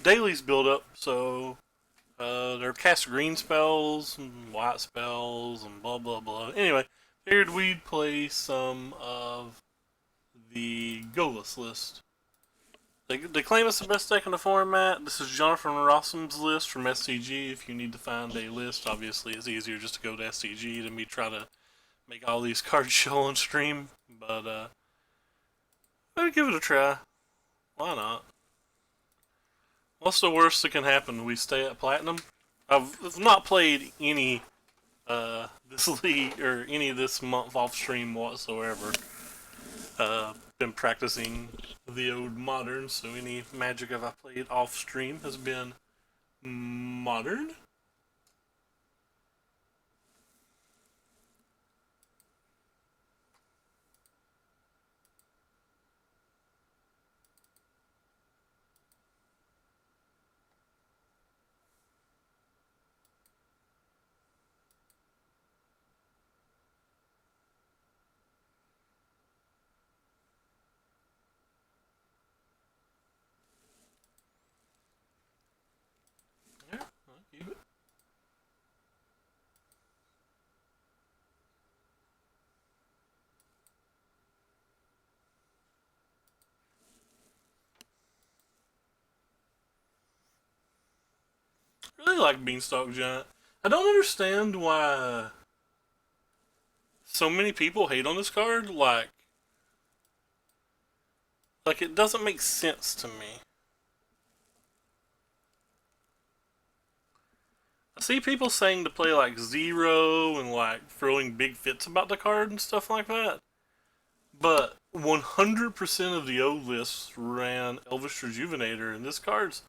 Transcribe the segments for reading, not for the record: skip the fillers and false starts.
dailies build up, so they're cast green spells and white spells and blah blah blah. Anyway, figured we'd play some of the Golos list. They claim it's the best deck in the format. This is Jonathan Rossum's list from SCG. If you need to find a list, obviously it's easier just to go to SCG than me try to make all these cards show on stream. But I'd give it a try. Why not? What's the worst that can happen? We stay at platinum. I've not played any this league or any of this month off stream whatsoever. Been practicing the old modern, so any magic I've played off stream has been modern. Yeah, I'll keep it. I really like Beanstalk Giant. I don't understand why so many people hate on this card. Like it doesn't make sense to me. I see people saying to play like Zero and like throwing big fits about the card and stuff like that. But 100% of the old lists ran Elvish Rejuvenator, and this card's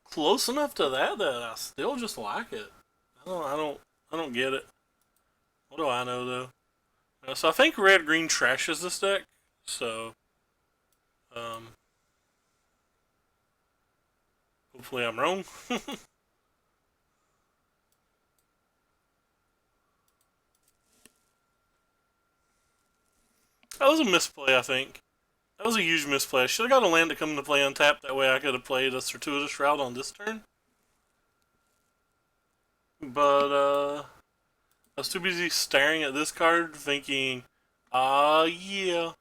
close enough to that I still just like it. I don't get it. What do I know though? So I think red green trashes this deck. So um, hopefully I'm wrong. That was a misplay, I think. That was a huge misplay. I should have got a land to come into play untapped. That way I could have played a Circuitous Route on this turn. But I was too busy staring at this card, thinking, ah, yeah,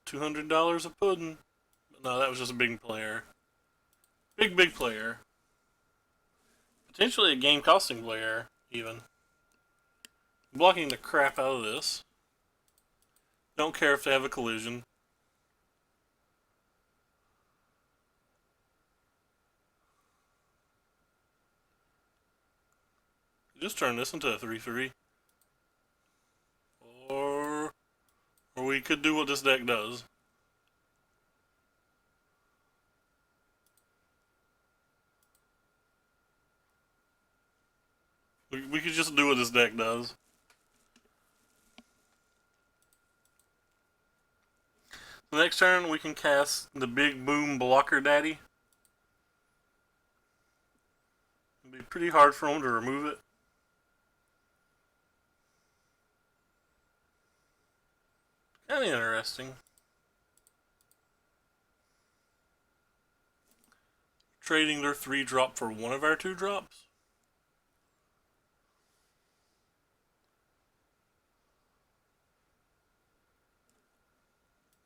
$200 a pudding. But no, that was just a big player. Big player. Potentially a game costing player, even. Blocking the crap out of this. Don't care if they have a collision. Just turn this into a 3/3. Or we could do what this deck does. We could just do what this deck does. The next turn we can cast the Big Boom Blocker Daddy. It'd be pretty hard for him to remove it. Kinda interesting. Trading their 3-drop for one of our 2-drops.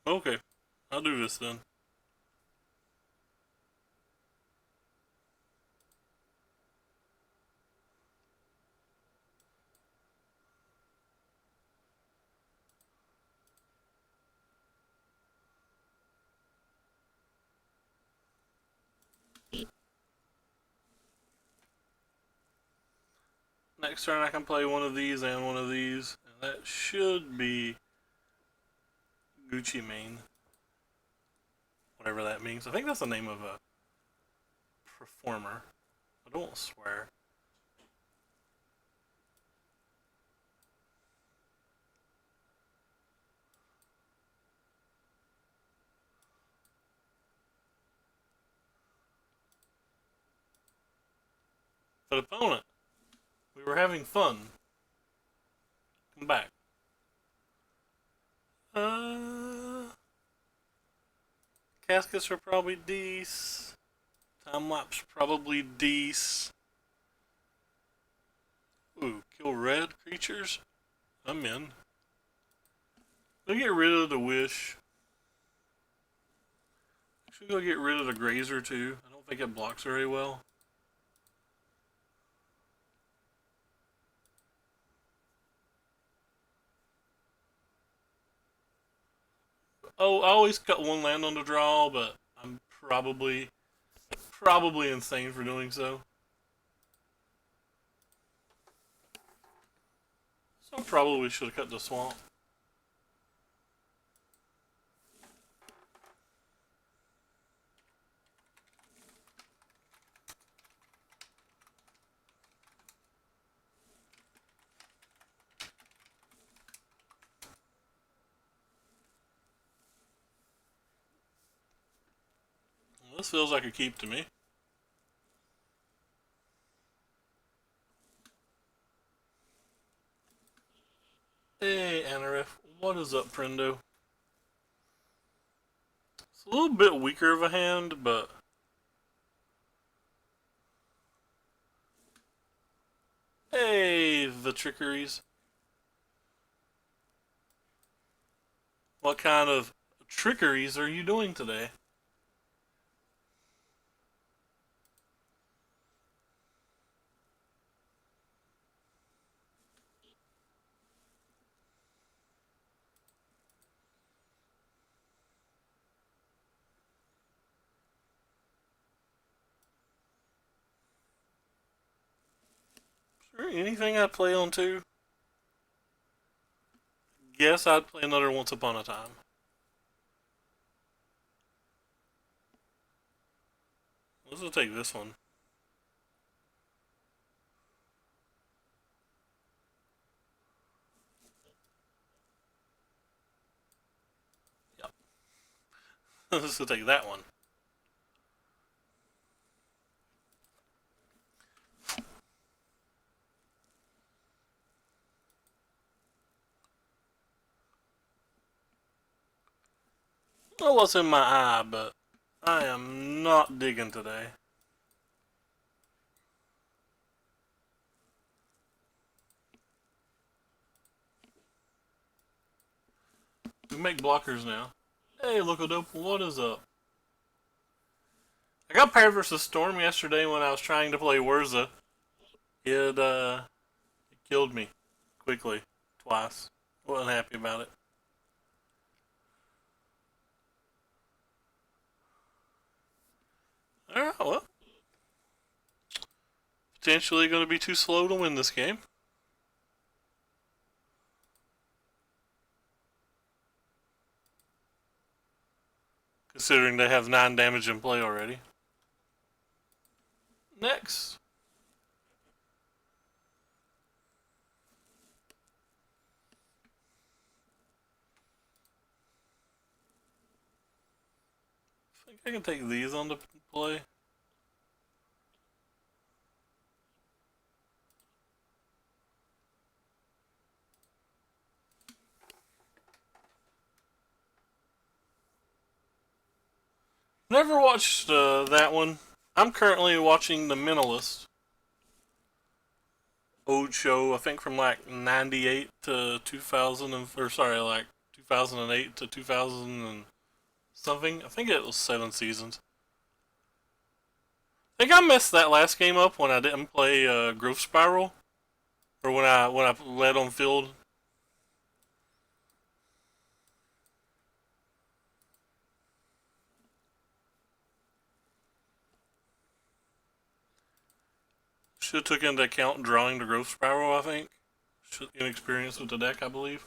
Okay, I'll do this then. Next turn I can play one of these and one of these, and that should be Gucci Mane. Whatever that means. I think that's the name of a performer. I don't swear. But opponent, we were having fun. Come back. Caskets are probably decent. Time lapse probably decent. Ooh, kill red creatures? I'm in. We'll get rid of the wish. Should go get rid of the grazer too. I don't think it blocks very well. Oh, I always cut one land on the draw, but I'm probably insane for doing so. So I probably should have cut the swamp. This feels like a keep to me. Hey, Anarif, what is up, friendo? It's a little bit weaker of a hand, but hey, the trickeries. What kind of trickeries are you doing today? Sure, anything I play on too? Yes, I'd play another Once Upon a Time. Let's just take this one. Yep. Let's just take that one. Well, what's in my eye, but I am not digging today. We make blockers now. Hey, look dope, what is up? I got paired versus Storm yesterday when I was trying to play Wurza. It killed me quickly twice. Wasn't happy about it. Alright, well. Potentially going to be too slow to win this game. Considering they have 9 damage in play already. Next. I think I can take these on the play. Never watched that one. I'm currently watching The Mentalist. Old show, I think from like 98 to 2000, or sorry, like 2008 to 2000 and something. I think it was 7 seasons. I think I messed that last game up when I didn't play Growth Spiral, or when I led on field. Should have took into account drawing the Growth Spiral. I think inexperience with the deck, I believe.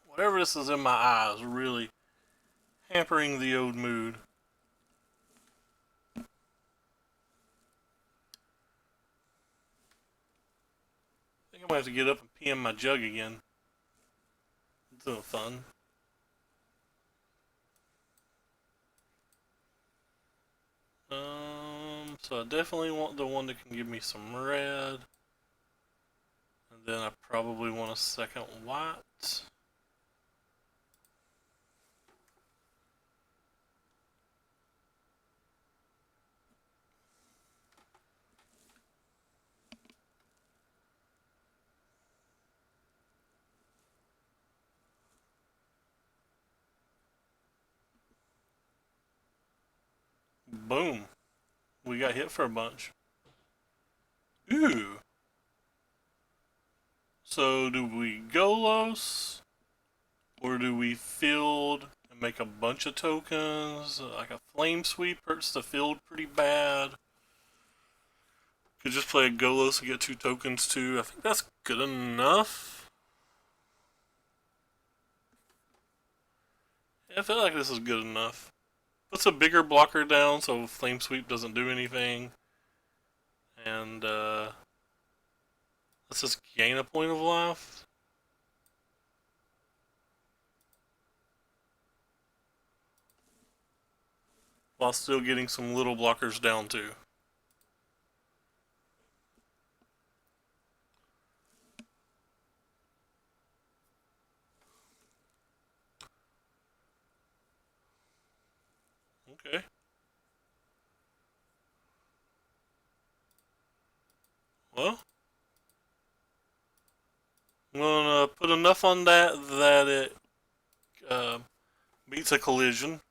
Whatever this is in my eyes, really hampering the old mood. I think I'm gonna have to get up and pee in my jug again. It's no fun. So I definitely want the one that can give me some red. then I probably want a second white. Boom. We got hit for a bunch. Ooh. So do we Golos? Or do we field and make a bunch of tokens? Like a flame sweep hurts the field pretty bad. Could just play a Golos and get 2 tokens too. I think that's good enough. Yeah, I feel like this is good enough. Puts a bigger blocker down so flame sweep doesn't do anything. And let's just gain a point of life. While still getting some little blockers down too. Okay. Well, I'm gonna put enough on that it beats a collision.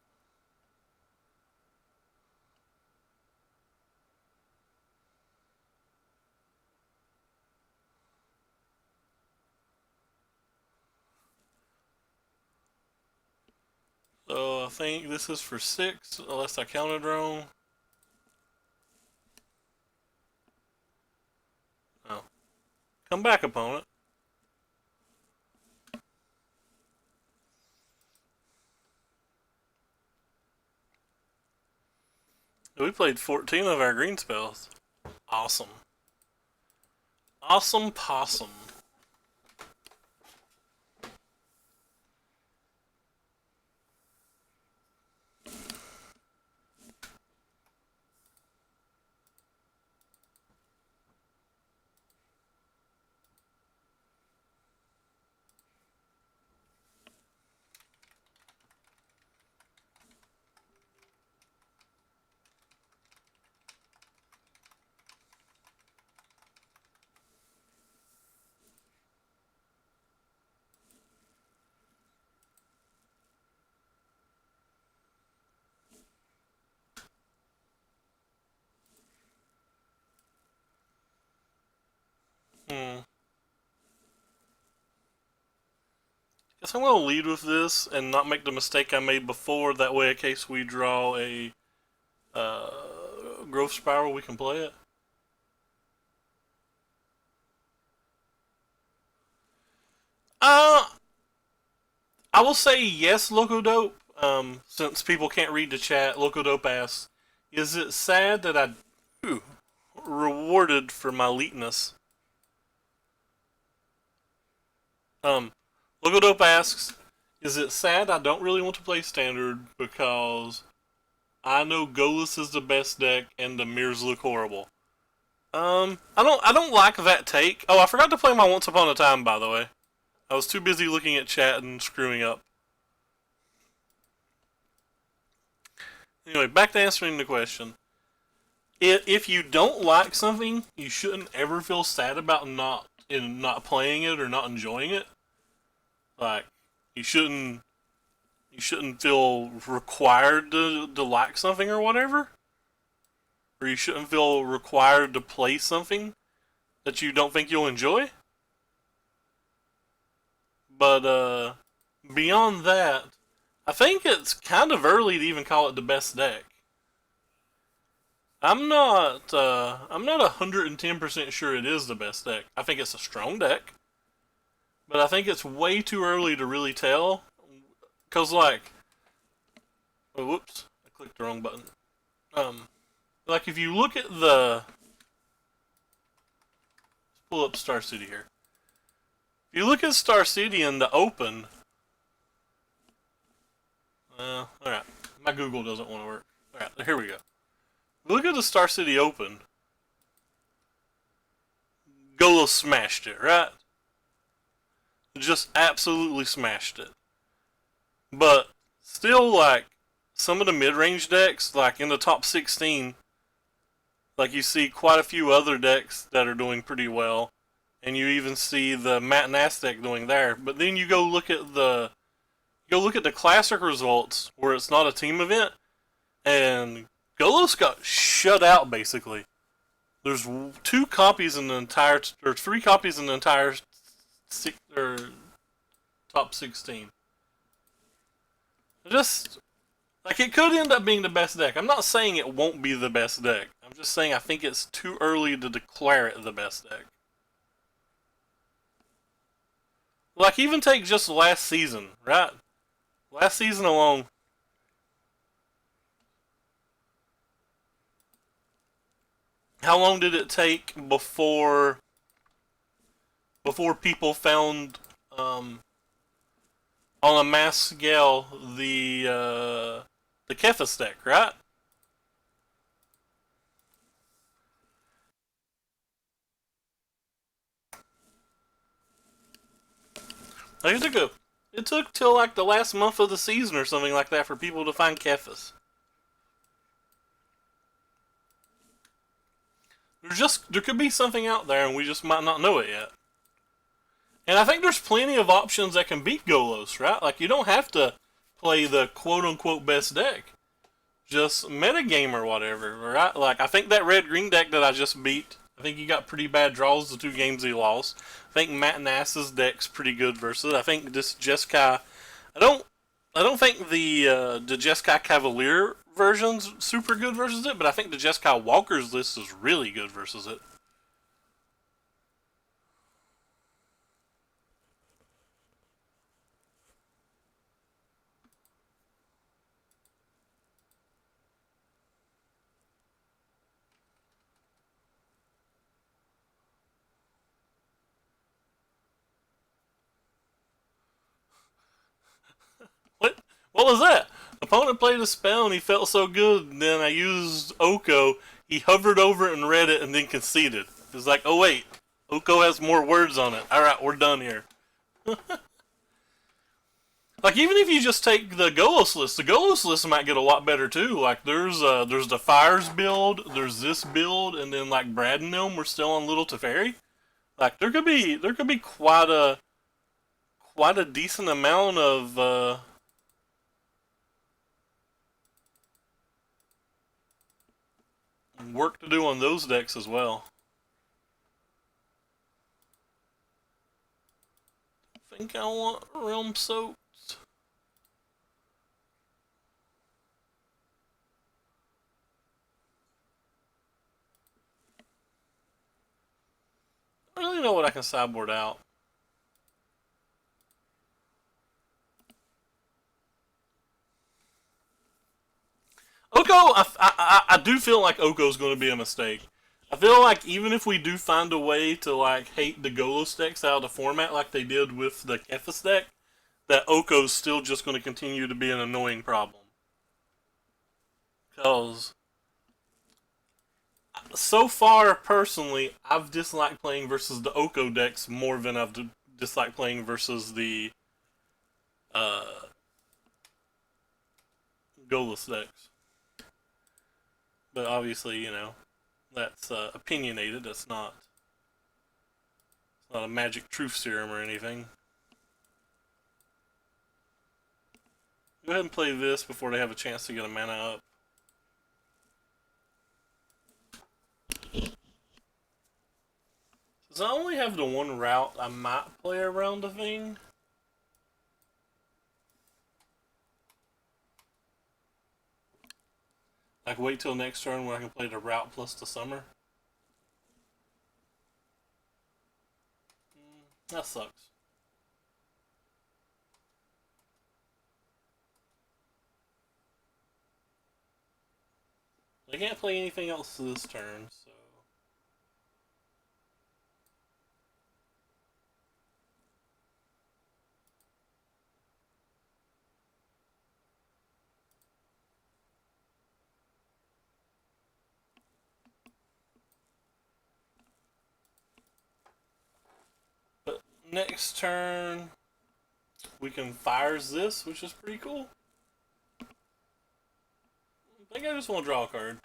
So I think this is for 6, unless I counted wrong. Oh. Come back, opponent. We played 14 of our green spells. Awesome. Awesome possum. Guess I'm gonna lead with this and not make the mistake I made before. That way, in case we draw a growth spiral, we can play it. Uh, I will say yes, Locodope. Since people can't read the chat, Locodope asks, "Is it sad that I rewarded for my eliteness?" Um, Logodope asks, "Is it sad I don't really want to play standard because I know Golos is the best deck and the mirrors look horrible?" I don't like that take. Oh, I forgot to play my Once Upon a Time, by the way. I was too busy looking at chat and screwing up. Anyway, back to answering the question. If you don't like something, you shouldn't ever feel sad about not playing it or not enjoying it. Like you shouldn't feel required to like something or whatever, or you shouldn't feel required to play something that you don't think you'll enjoy. But beyond that, I think it's kind of early to even call it the best deck. I'm not 110% sure it is the best deck. I think it's a strong deck, but I think it's way too early to really tell. Cause like, oh, whoops, I clicked the wrong button. Like if you look at the, let's pull up Star City here. If you look at Star City in the open, all right, my Google doesn't want to work. All right, here we go. Look at the Star City Open. Golos smashed it, right? just absolutely smashed it. But still, like, some of the mid-range decks, like in the top 16, like you see quite a few other decks that are doing pretty well, and you even see the Matt Nass deck doing there. But then you go look at the classic results where it's not a team event, and Golos got shut out basically. There's two copies in the entire, or three copies in the entire or top 16. Just like it could end up being the best deck. I'm not saying it won't be the best deck. I'm just saying I think it's too early to declare it the best deck. Like even take just last season, right? Last season alone, how long did it take before people found on a mass scale the Kefis deck, right? Like it took till like the last month of the season or something like that for people to find Kefis. There could be something out there and we just might not know it yet. And I think there's plenty of options that can beat Golos, right? Like you don't have to play the quote unquote best deck. Just metagame or whatever, right? Like I think that red green deck that I just beat, I think he got pretty bad draws the two games he lost. I think Matt Nass's deck's pretty good versus it. I think this Jeskai, I don't think the Jeskai Cavalier version's super good versus it, but I think the Jeskai Walker's list is really good versus it. What? What was that? Opponent played a spell and he felt so good, and then I used Oko. He hovered over it and read it and then conceded. It was like, oh wait, Oko has more words on it. Alright, we're done here. Like even if you just take the Golos list might get a lot better too. Like there's the Fires build, there's this build, and then like Brad and them we're still on Little Teferi. Like there could be quite a decent amount of work to do on those decks as well. I think I want Realm Soaked. I don't really know what I can sideboard out. Oko, I do feel like Oko's going to be a mistake. I feel like even if we do find a way to like hate the Golos decks out of the format like they did with the Kefis deck, that Oko's still just going to continue to be an annoying problem. Because so far, personally, I've disliked playing versus the Oko decks more than I've disliked playing versus the uh, Golos decks. But obviously, you know, that's opinionated. That's not it's not a magic truth serum or anything. Go ahead and play this before they have a chance to get a mana up. Since I only have the one route, I might play around the thing. Like wait till next turn where I can play the route plus the summer. That sucks. They can't play anything else this turn, so. But next turn, We can fires this, which is pretty cool. I think I just want to draw a card.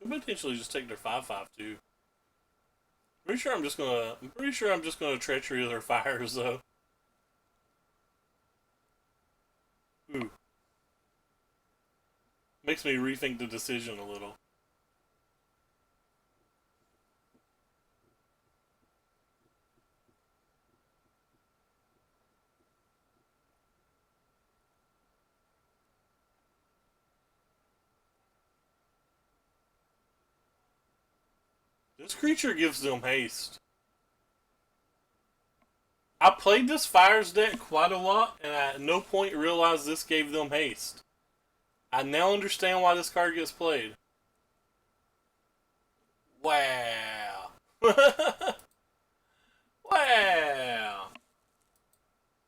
I'll potentially just take their 5/5 too. Pretty sure I'm just gonna treachery their fires though. Ooh. Makes me rethink the decision a little. This creature gives them haste. I played this Fires deck quite a lot, and I at no point realized this gave them haste. I now understand why this card gets played. Wow. Wow.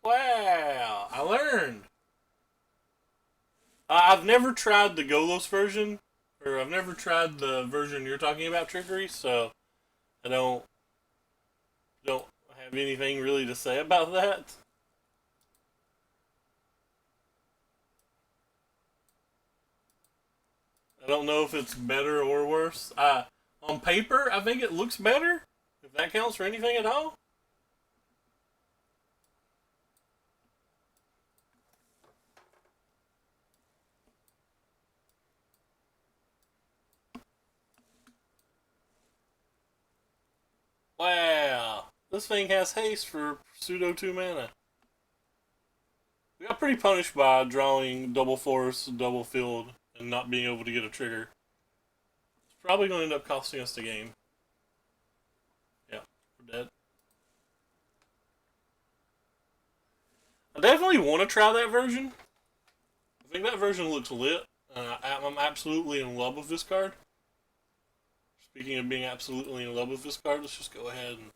Wow. I learned. I've never tried the Golos version, or I've never tried the version you're talking about, Trickery, so I don't have anything really to say about that. I don't know if it's better or worse. On paper, I think it looks better, if that counts for anything at all. Wow. This thing has haste for pseudo 2 mana. We got pretty punished by drawing double force, double field, and not being able to get a trigger. It's probably going to end up costing us the game. Yeah, we're dead. I definitely want to try that version. I think that version looks lit. I'm absolutely in love with this card. Speaking of being absolutely in love with this card, let's just go ahead and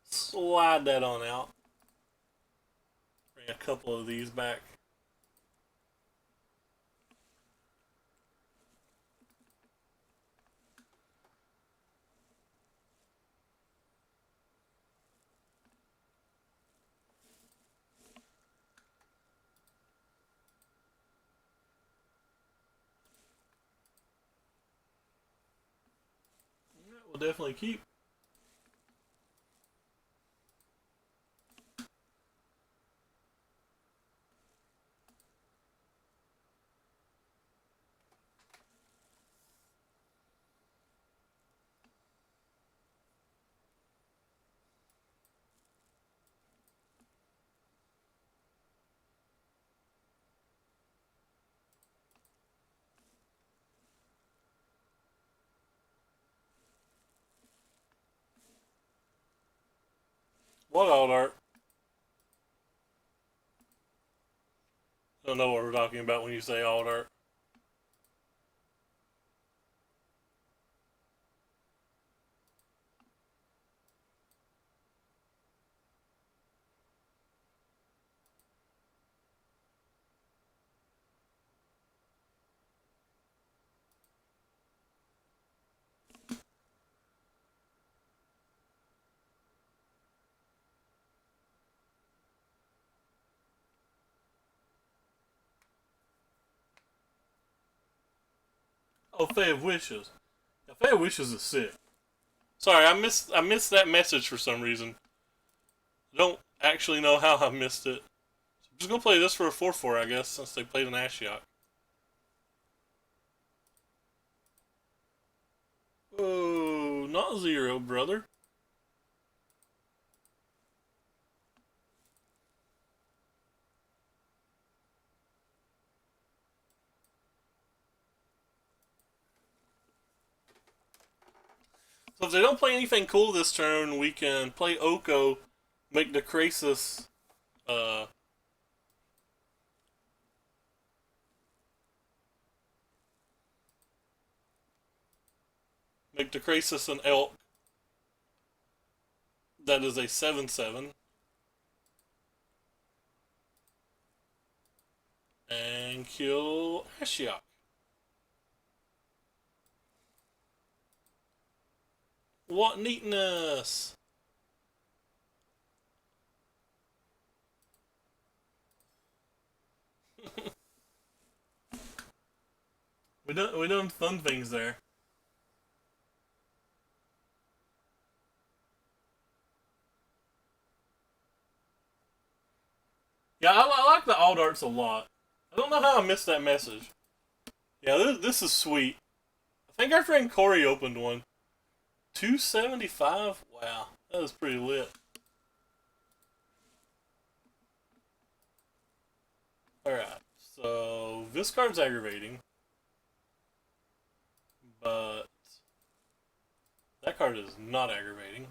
slide that on out. Bring a couple of these back. That will definitely keep. What alt art? I don't know what we're talking about when you say alt art. Oh, Fae of Wishes. Yeah, Fae of Wishes is sick. Sorry, I missed that message for some reason. I don't actually know how I missed it. So I'm just gonna play this for a 4/4, I guess, since they played an Ashiok. Oh, not 0, brother. So if they don't play anything cool this turn, we can play Oko, make the Krasis, an Elk. That is a 7/7. And kill Ashiok. What neatness! we done fun things there. Yeah, I like the alt arts a lot. I don't know how I missed that message. Yeah, this is sweet. I think our friend Corey opened one. 275? Wow, that was pretty lit. Alright, so this card's aggravating, but that card is not aggravating.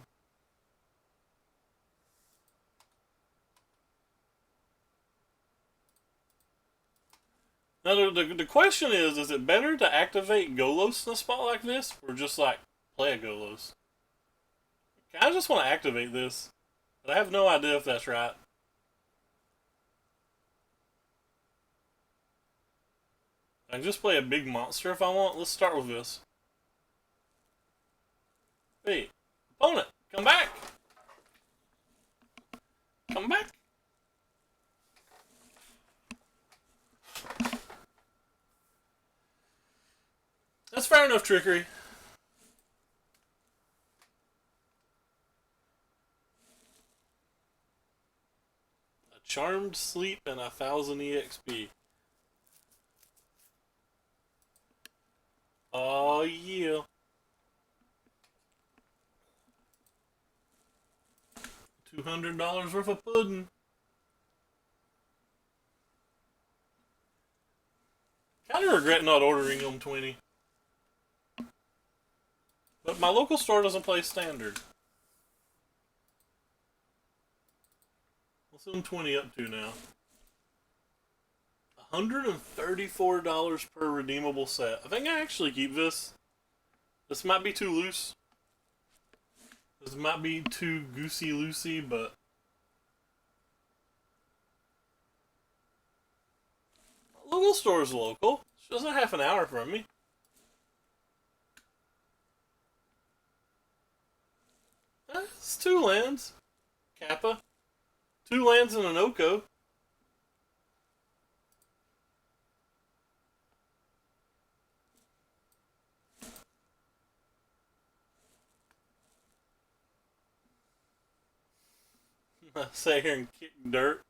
Now, the question is it better to activate Golos in a spot like this, or just, like, play a Golos? I just want to activate this, but I have no idea if that's right. I can just play a big monster if I want. Let's start with this. Hey, opponent, come back! Come back! That's fair enough trickery. A Charmed Sleep and 1,000 EXP. Oh yeah. $200 worth of pudding. Kinda regret not ordering them 20. But my local store doesn't play standard. What's them 20 up to now? $134 per redeemable set. I think I actually keep this. This might be too loose. This might be too goosey-loosey, but local store is local. It's just a half an hour from me. It's 2 lands. Kappa. 2 lands and an Oko. Sit here and kick dirt.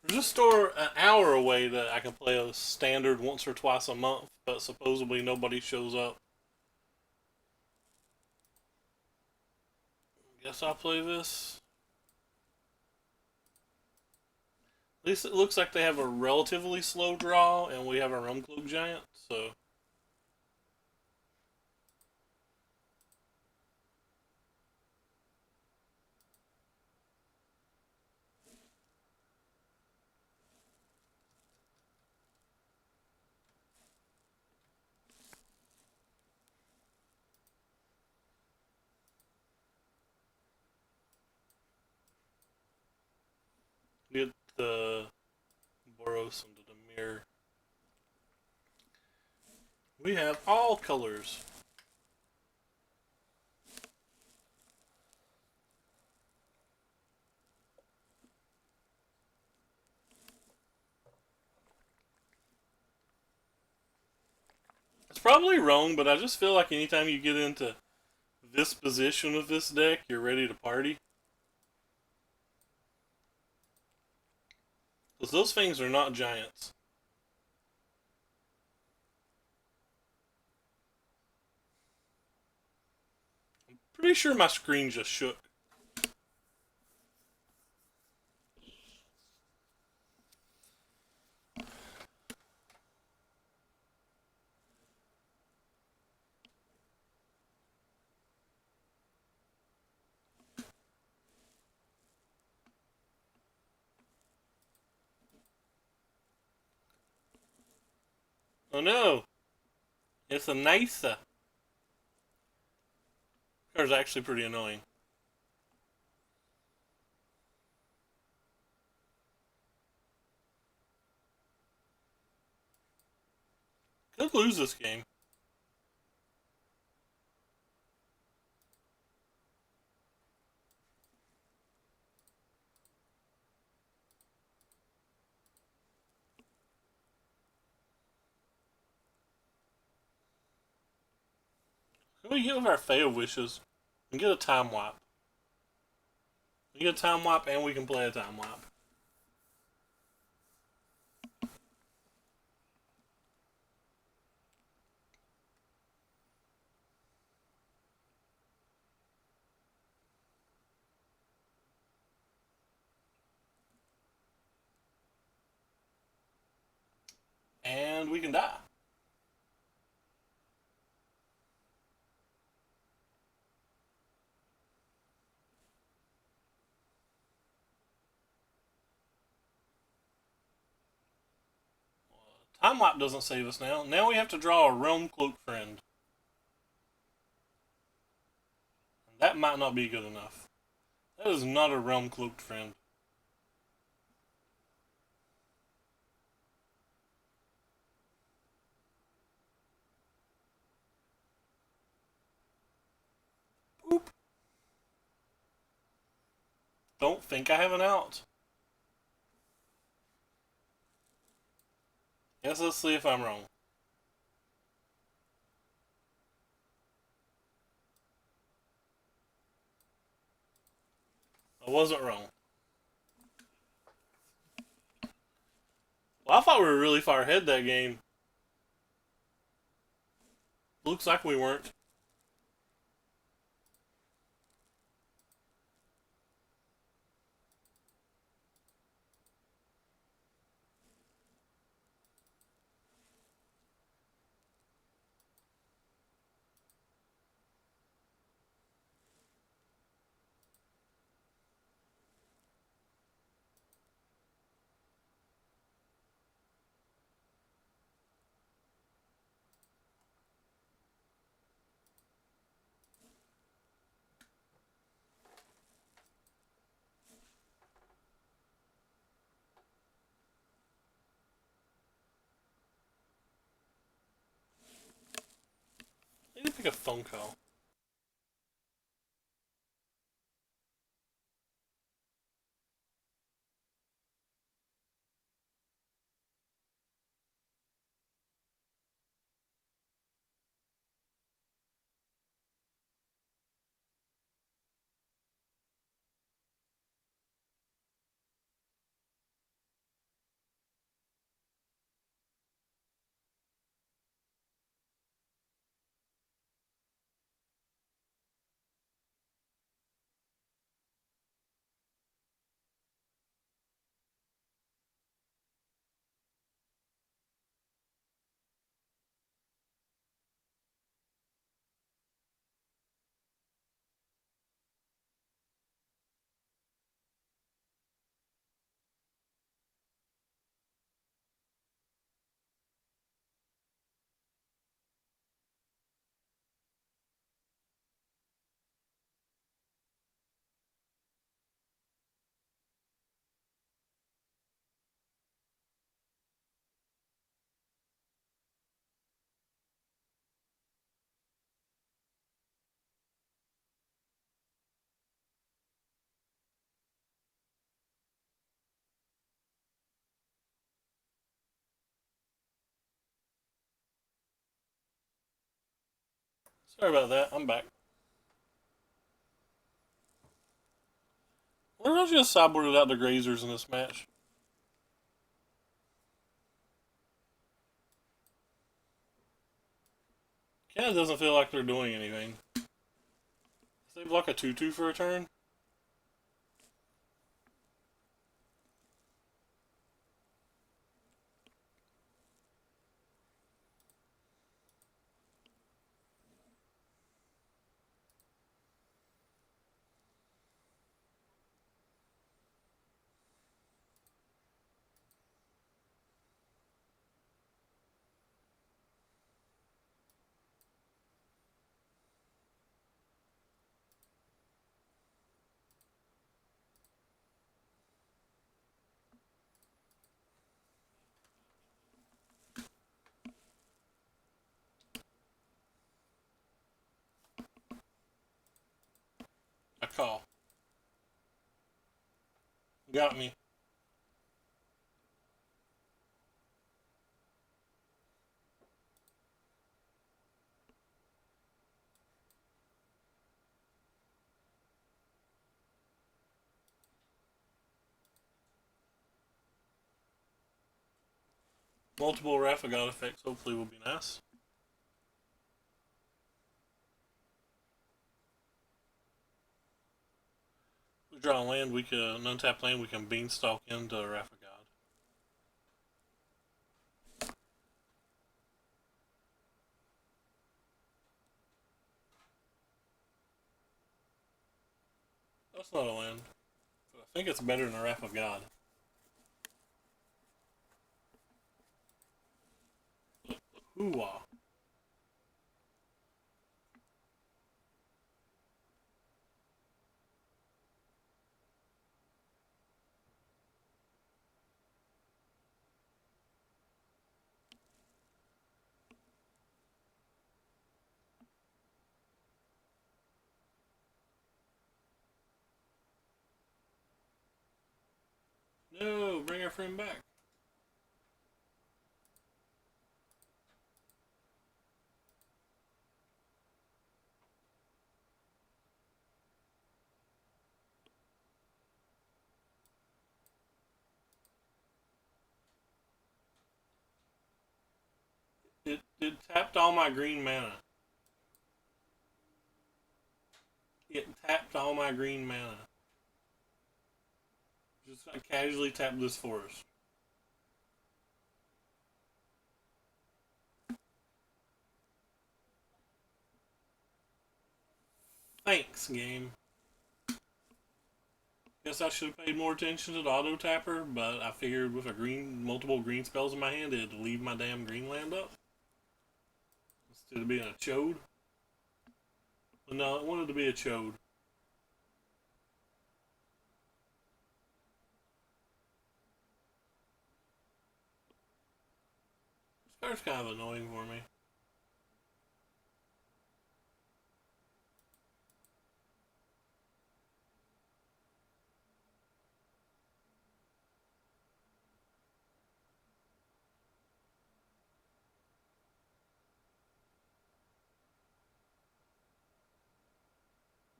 There's a store an hour away that I can play a standard once or twice a month, but supposedly nobody shows up. Guess I'll play this. At least it looks like they have a relatively slow draw, and we have a Rumcloak Giant, so. Get the Boros into the mirror. We have all colors. It's probably wrong, but I just feel like anytime you get into this position of this deck, you're ready to party. Because those things are not giants. I'm pretty sure my screen just shook. Oh no! It's a nice. Card's actually pretty annoying. Could lose this game. Can we give our fail wishes and get a time wipe? We get a time wipe and we can play a time wipe. And we can die. Time wipe doesn't save us now. Now we have to draw a realm cloak friend. That might not be good enough. That is not a realm cloaked friend. Boop. Don't think I have an out. Yes, let's see if I'm wrong. I wasn't wrong. Well, I thought we were really far ahead that game. Looks like we weren't. I need to pick a phone call. Sorry about that. I'm back. We're not just sideboarded out the grazers in this match. Kinda doesn't feel like they're doing anything. They block a 2/2 for a turn. call. Got me. Multiple Wrath of God effects hopefully will be nice. We draw a land, we can an untapped land, we can Beanstalk into Wrath of God. That's not a land, but I think it's better than a Wrath of God. Hoo-wah. No, bring our friend back. It tapped all my green mana. It tapped all my green mana. Just casually tapped this forest. Thanks, game. Guess I should have paid more attention to the auto tapper, but I figured with multiple green spells in my hand, it'd leave my damn green land up instead of being a chode. But no, it wanted to be a chode. This card's kind of annoying for me.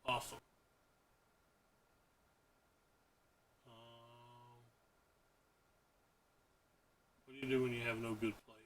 Awesome. What do you do when you have no good plays?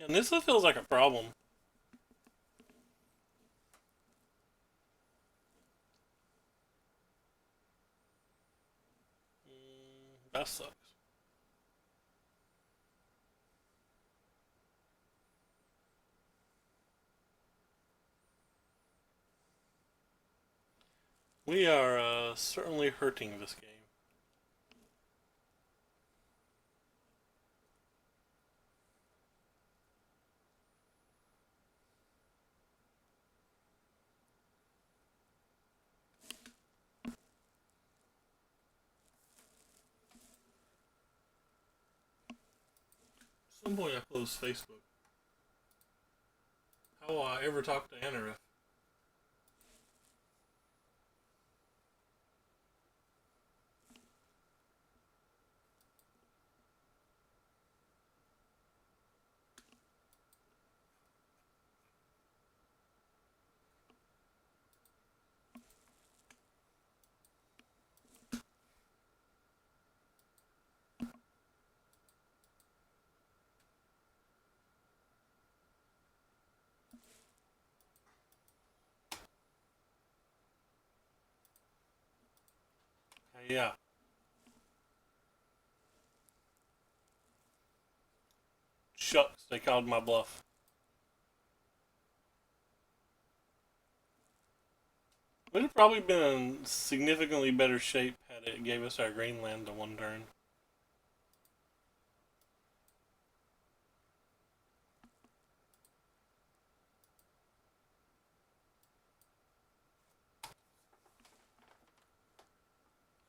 And this feels like a problem. That sucks. We are certainly hurting this game. At some point I close Facebook. How will I ever talk to Anareth? Yeah. Shucks, they called my bluff. We'd have probably been in significantly better shape had it gave us our green land to one turn.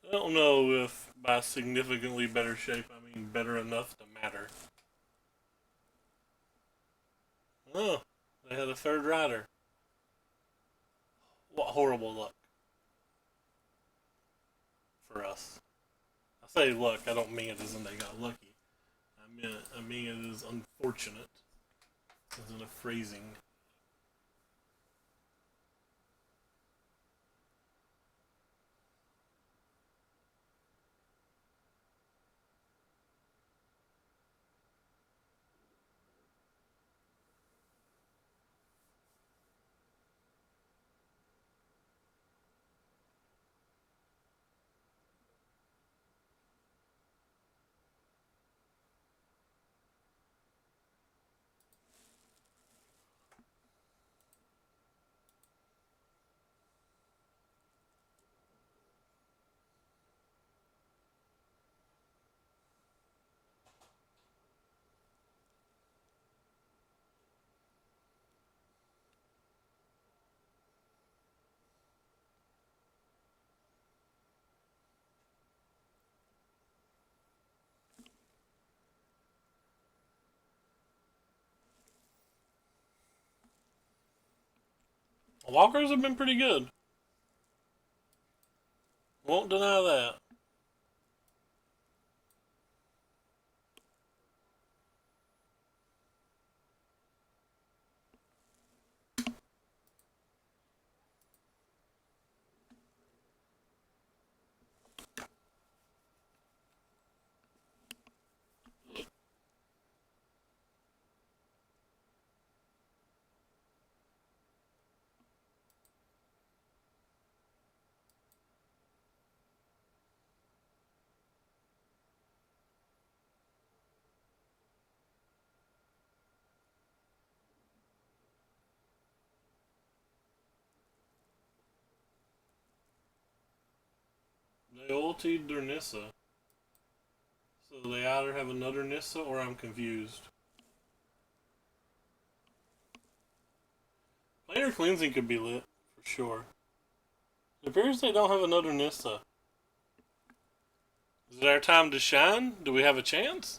I don't know if by significantly better shape I mean better enough to matter. Oh, they had a third rider. What horrible luck for us. I say luck, I don't mean it as in they got lucky. I mean it is unfortunate. As in a phrasing. Walkers have been pretty good. Won't deny that. They ultied their Nissa. So they either have another Nissa or I'm confused. Planar cleansing could be lit, for sure. It appears they don't have another Nissa. Is it our time to shine? Do we have a chance?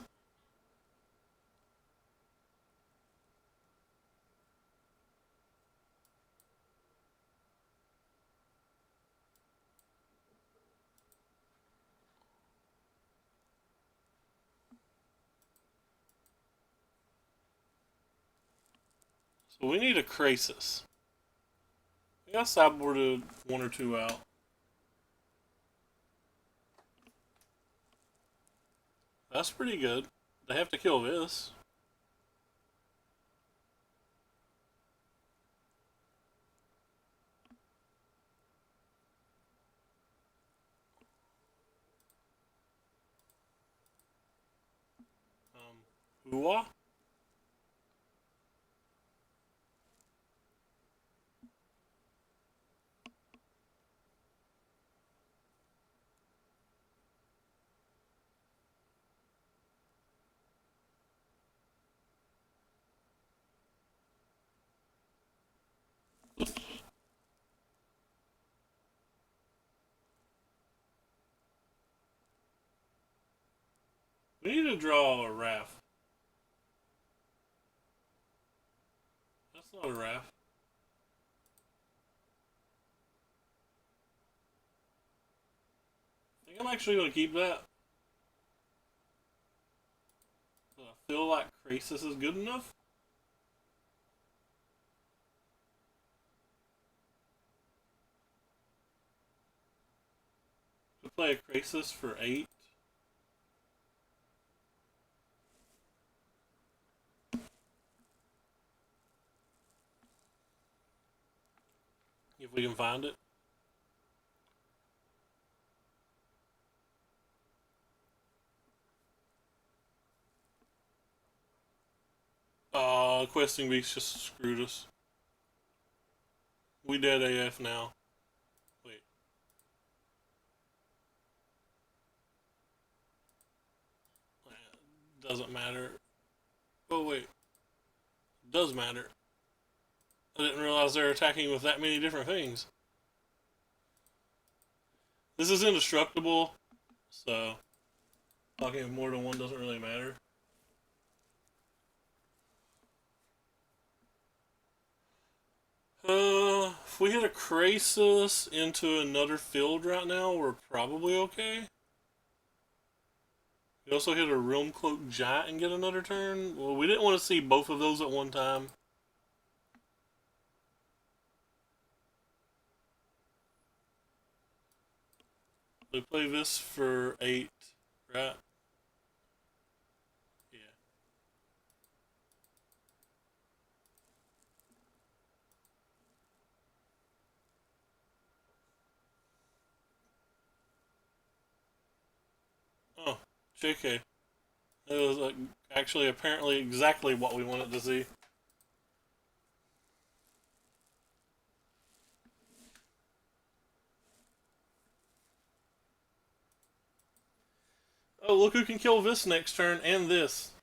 So we need a Krasis. We got sideboarded one or two out. That's pretty good. They have to kill this. Hua? We need to draw a Wrath. That's not a Wrath. I think I'm actually going to keep that. I feel like Krasis is good enough. To play a Krasis for 8. If we can find it. Questing Beast just screwed us. We dead AF now. Wait. Doesn't matter. Oh, wait. Does matter. I didn't realize they're attacking with that many different things. This is indestructible, so talking with more than one doesn't really matter. If we hit a Krasis into another field right now, we're probably okay. We also hit a Realm Cloak Giant and get another turn. Well, we didn't want to see both of those at one time. We play this for 8, right? Yeah. Oh, JK. It was like actually apparently exactly what we wanted to see. Oh, look who can kill this next turn and this.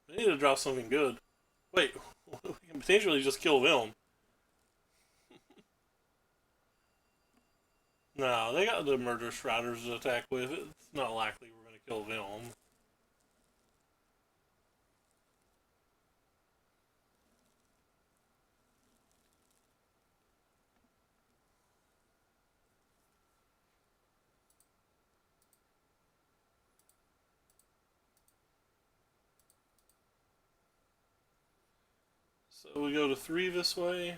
We need to draw something good. Wait, we can potentially just kill them. No, they got the Murderous Riders to attack with. It's not likely we're going to kill them. So we go to 3 this way.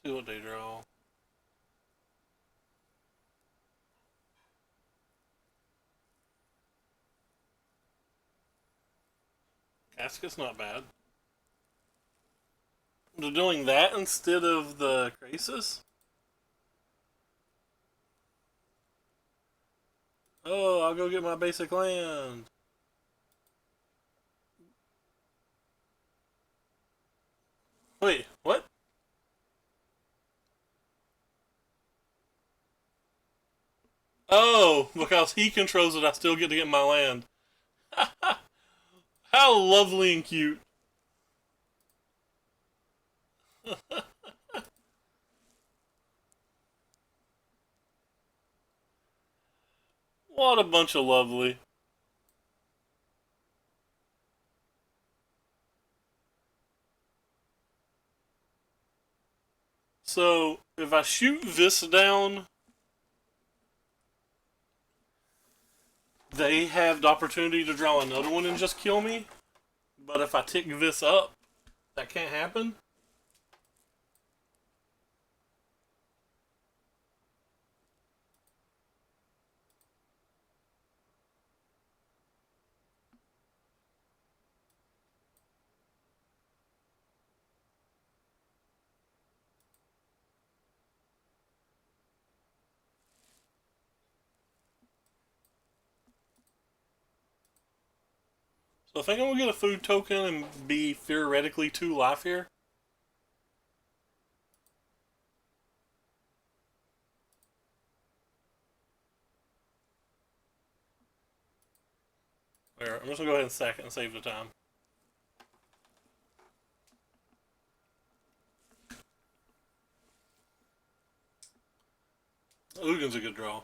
See what they draw. Casket's not bad. They're doing that instead of the Krasis? Oh, I'll go get my basic land. Wait, what? Oh, because he controls it, I still get to get my land. How lovely and cute. What a bunch of lovely. So, if I shoot this down, they have the opportunity to draw another one and just kill me. But if I tick this up, that can't happen. So I think I'm gonna get a food token and be theoretically 2 life here. There, I'm just gonna go ahead and sack it and save the time. Uggin's a good draw.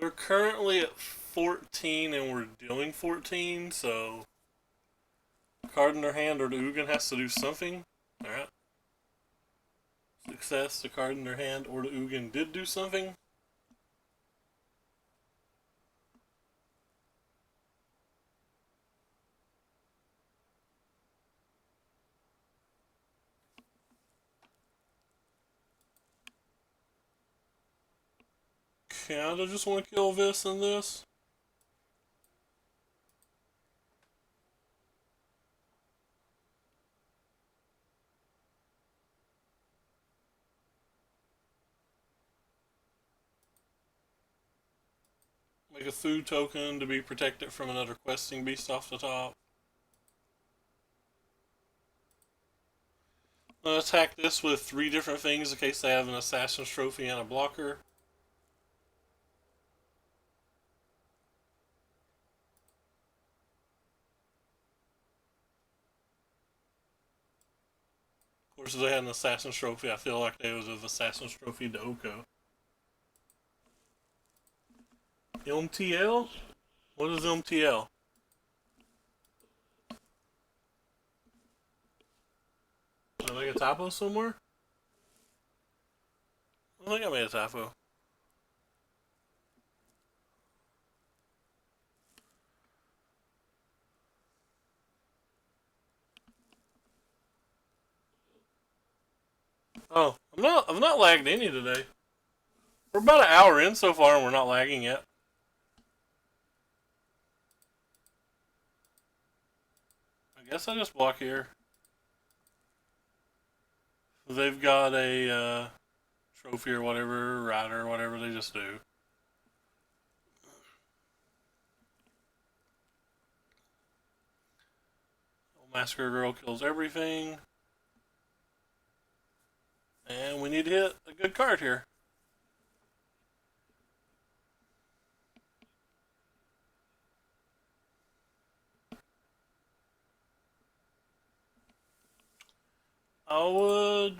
We're currently at 14 and we're dealing 14, so card in their hand or the Ugin has to do something. Alright. Success, the card in their hand or the Ugin did do something. Kinda just want to kill this and this. Make a food token to be protected from another questing beast off the top. I'm gonna attack this with 3 different things in case they have an assassin's trophy and a blocker. Of course, if they had an assassin's trophy, I feel like they would have assassin's trophy to Oko. MTL? What is MTL? Did I make a typo somewhere? I think I made a typo. Oh, I'm not lagged any today. We're about an hour in so far and we're not lagging yet. I guess I just block here. They've got a trophy or whatever, rider or whatever, they just do. Massacre Girl kills everything. And we need to hit a good card here. I would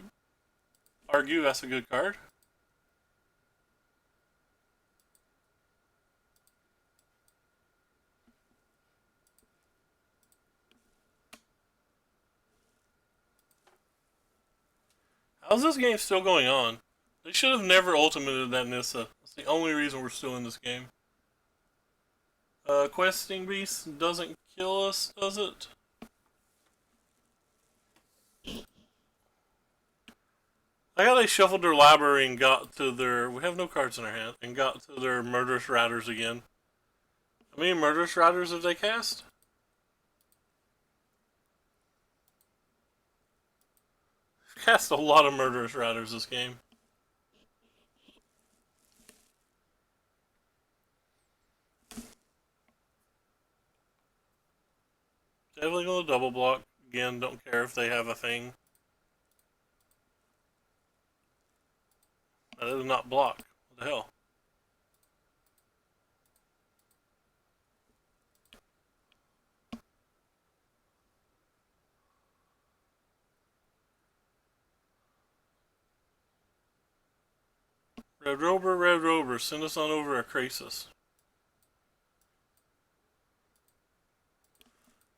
argue that's a good card. How's this game still going on? They should have never ultimated that Nissa. That's the only reason we're still in this game. Questing Beast doesn't kill us, does it? I how they shuffled their library and got to their... We have no cards in our hand. And got to their Murderous Riders again. How many Murderous Riders have they cast? They've cast a lot of Murderous Riders this game. Definitely going to double block. Again, don't care if they have a thing. That is not block. What the hell? Red Rover, send us on over a Krasis.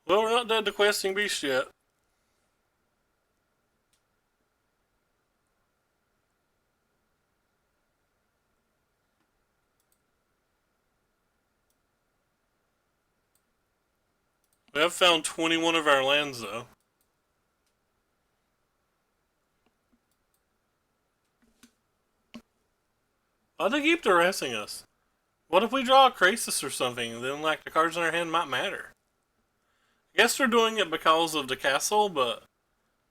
Well, we're not dead to Questing Beast yet. We have found 21 of our lands, though. Why'd they keep harassing us? What if we draw a Krasis or something? Then, like, the cards in our hand might matter. I guess they're doing it because of the castle, but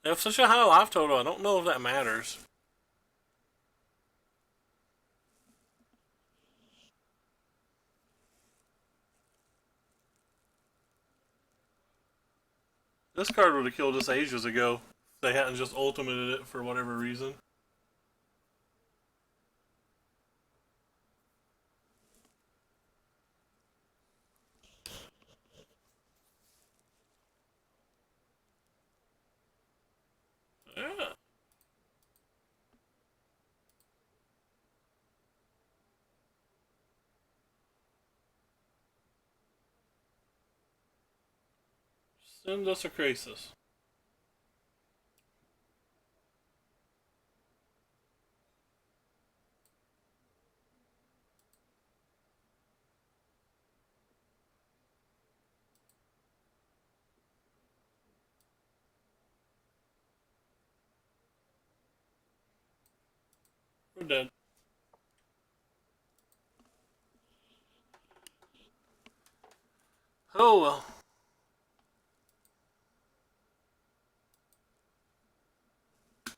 they have such a high life total, I don't know if that matters. This card would have killed us ages ago if they hadn't just ultimated it for whatever reason. Yeah. Send us a crisis. We're dead. Oh well. I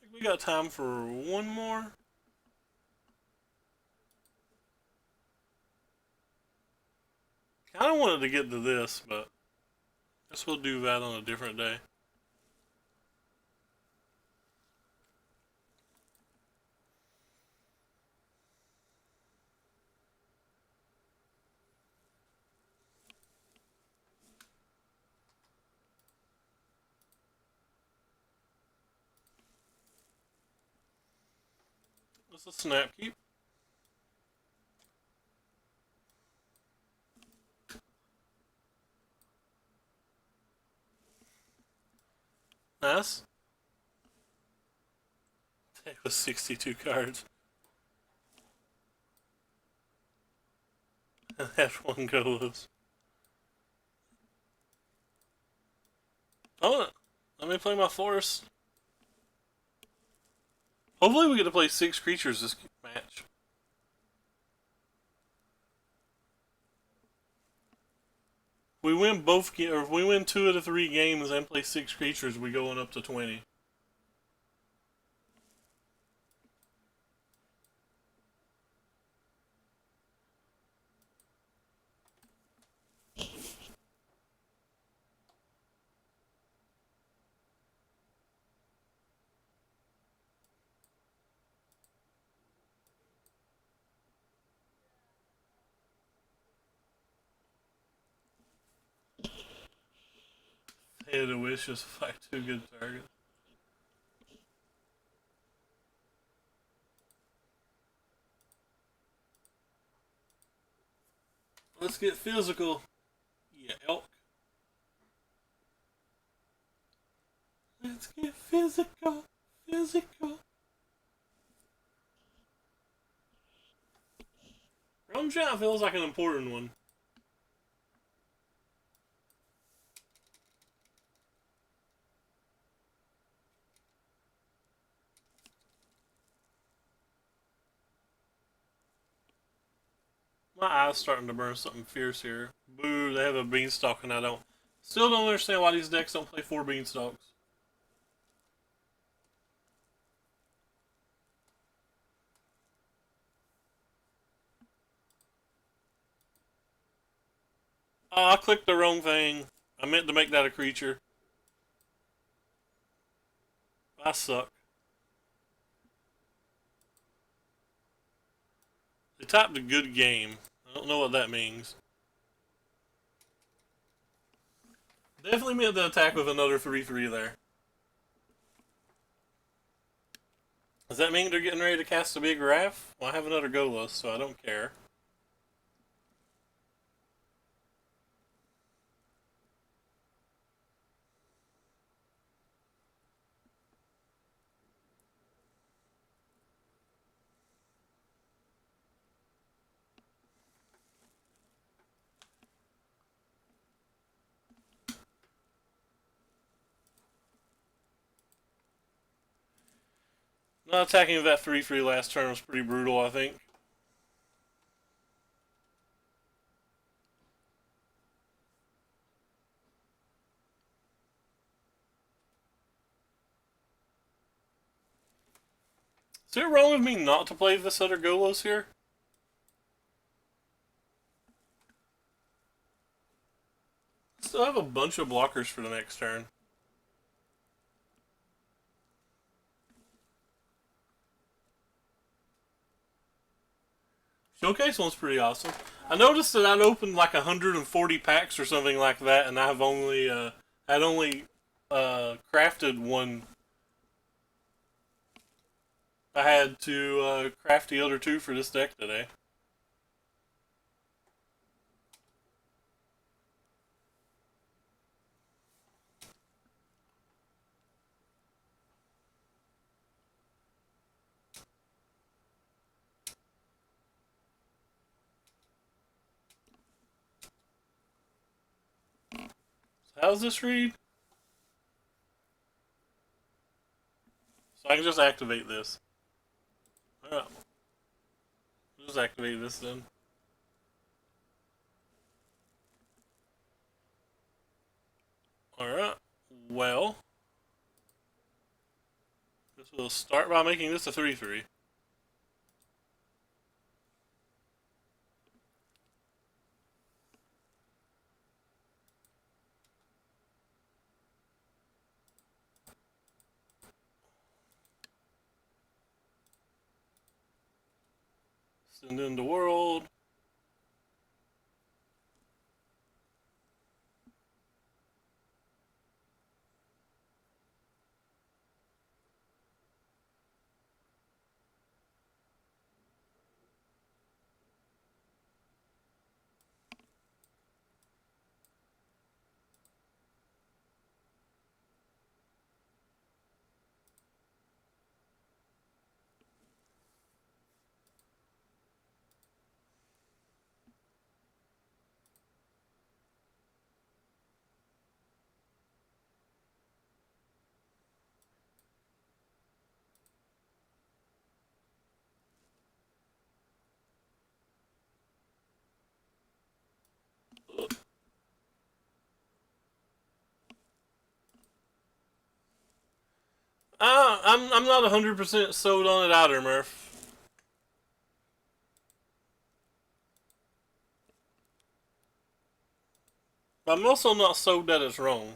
think we got time for one more. I don't wanted to get to this, but I guess we'll do that on a different day. It's a snap keep. Nice. That was 62 cards. And that's one Golos. Oh, let me play my forest. Hopefully we get to play 6 creatures this match. We win both, or if we win 2 of the 3 games and play 6 creatures, we going up to 20. Head of wishes fight 2 good targets. Let's get physical. Yeah, elk. Let's get physical. Physical. Realm Shot feels like an important one. My eye's starting to burn something fierce here. Boo, they have a beanstalk and I don't. Still don't understand why these decks don't play 4 beanstalks. Oh, I clicked the wrong thing. I meant to make that a creature. I suck. They typed a good game. I don't know what that means. Definitely meant to attack with another 3/3 there. Does that mean they're getting ready to cast a big Wrath? Well, I have another Golos, so I don't care. Not attacking with that 3/3 last turn was pretty brutal, I think. Is it wrong with me not to play this other Golos here? Still have a bunch of blockers for the next turn. Showcase one's pretty awesome. I noticed that I'd opened like 140 packs or something like that, and I've only crafted one. I had to craft the other 2 for this deck today. How's this read? So I can just activate this. Alright. Just activate this then. Alright. Well. This will start by making this a 3-3. Send in the world. I'm not 100% sold on it either, Murph. But I'm also not sold that it's wrong.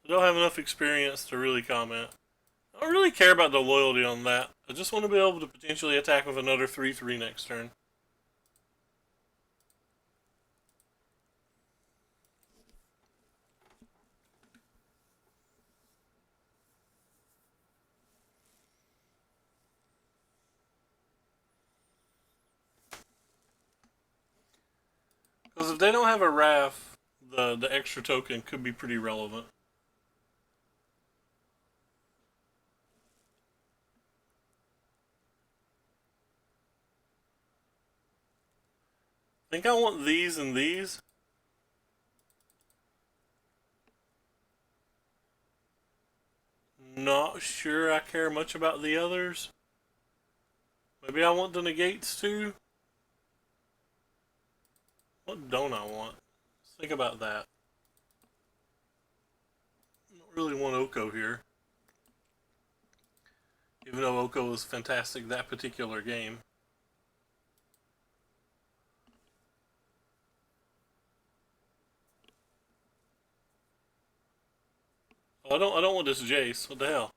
I don't have enough experience to really comment. I don't really care about the loyalty on that. I just want to be able to potentially attack with another 3-3 next turn. Because if they don't have a RAF, the extra token could be pretty relevant. I think I want these and these. Not sure I care much about the others. Maybe I want the negates too. What don't I want? Let's think about that. I don't really want Oko here. Even though Oko was fantastic that particular game. Oh, I don't want this Jace. What the hell?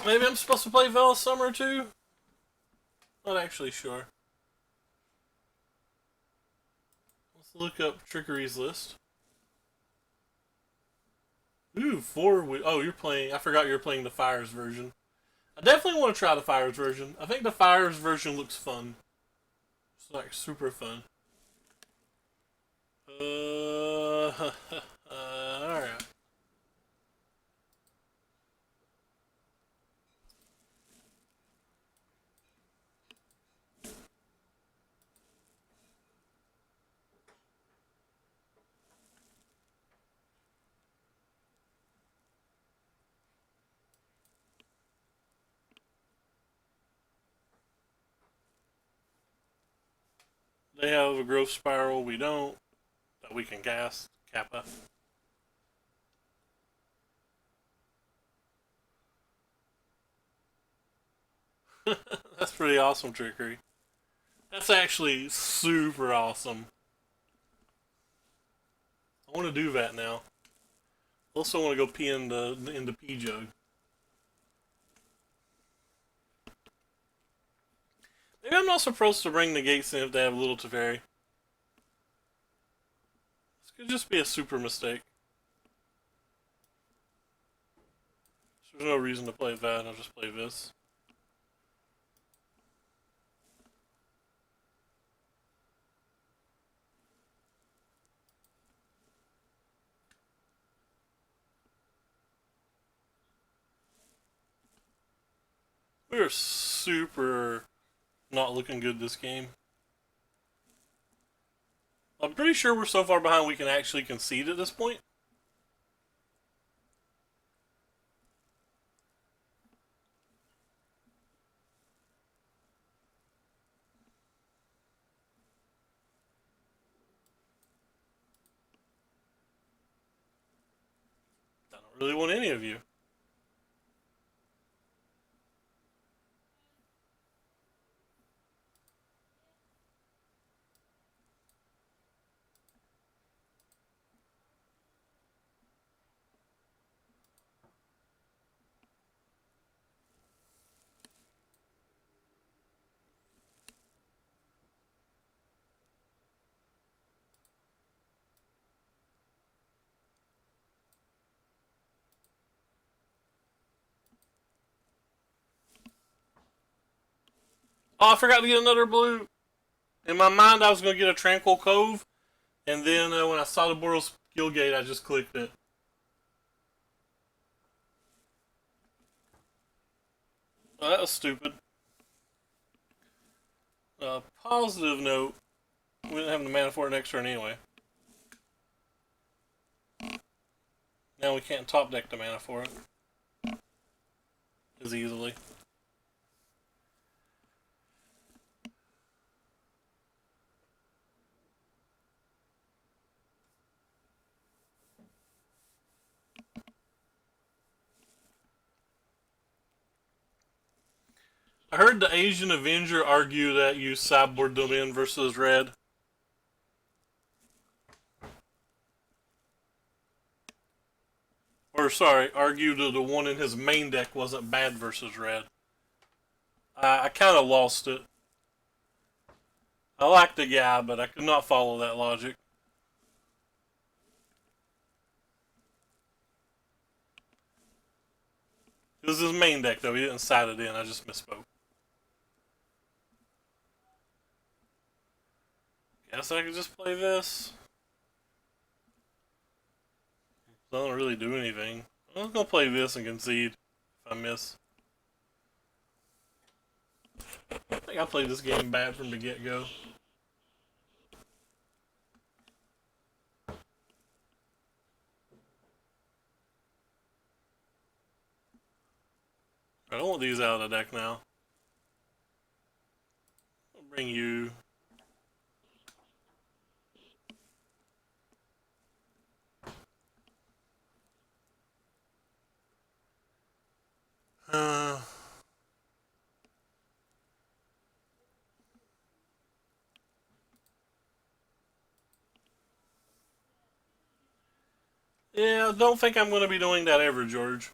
Maybe I'm supposed to play Vel Summer too? Not actually sure. Let's look up Trickery's list. Ooh, 4. Oh, you're playing. I forgot you're playing the Fires version. I definitely want to try the Fires version. I think the Fires version looks fun. It's like super fun. Alright. They have a growth spiral, we don't. That we can cast. Kappa. That's pretty awesome, Trickery. That's actually super awesome. I want to do that now. Also want to go pee in the pee jug. Maybe I'm not supposed to bring the gates in if they have little Teferi. This could just be a super mistake. So there's no reason to play that, I'll just play this. We're super not looking good this game. I'm pretty sure we're so far behind we can actually concede at this point. I don't really want any of you. Oh, I forgot to get another blue. In my mind, I was going to get a Tranquil Cove, and then when I saw the Boros Skill Gate, I just clicked it. Oh, that was stupid. Positive note, we didn't have the mana for it next turn anyway. Now we can't top deck the mana for it as easily. I heard the Asian Avenger argue that you sideboard them in versus red. Or sorry, argue that the one in his main deck wasn't bad versus red. I kind of lost it. I like the guy, but I could not follow that logic. It was his main deck, though. He didn't side it in. I just misspoke. Guess I could just play this. Doesn't really do anything. I'm gonna play this and concede if I miss. I think I played this game bad from the get-go. I don't want these out of the deck now. I'll bring you. Yeah, don't think I'm going to be doing that ever, George.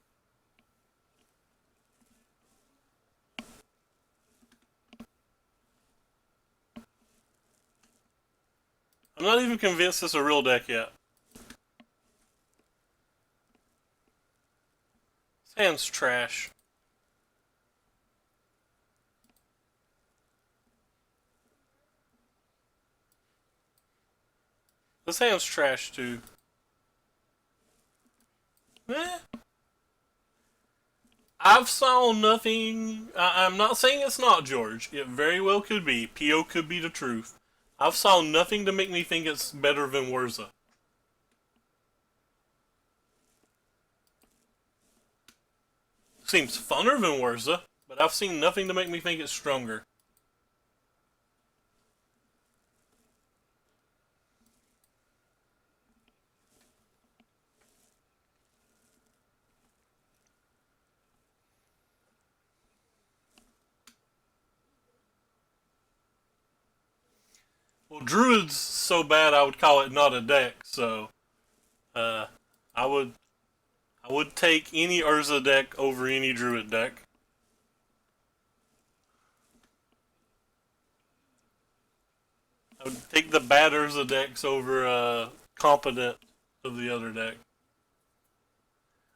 I'm not even convinced it's a real deck yet. This hand's trash. This hand's trash, too. Eh. I've saw nothing. I'm not saying it's not, George. It very well could be. PO could be the truth. I've saw nothing to make me think it's better than Wurza. Seems funner than Wurza, but I've seen nothing to make me think it's stronger. Well, Druid's so bad I would call it not a deck, so uh, I would take any Urza deck over any Druid deck. I would take the bad Urza decks over competent of the other deck.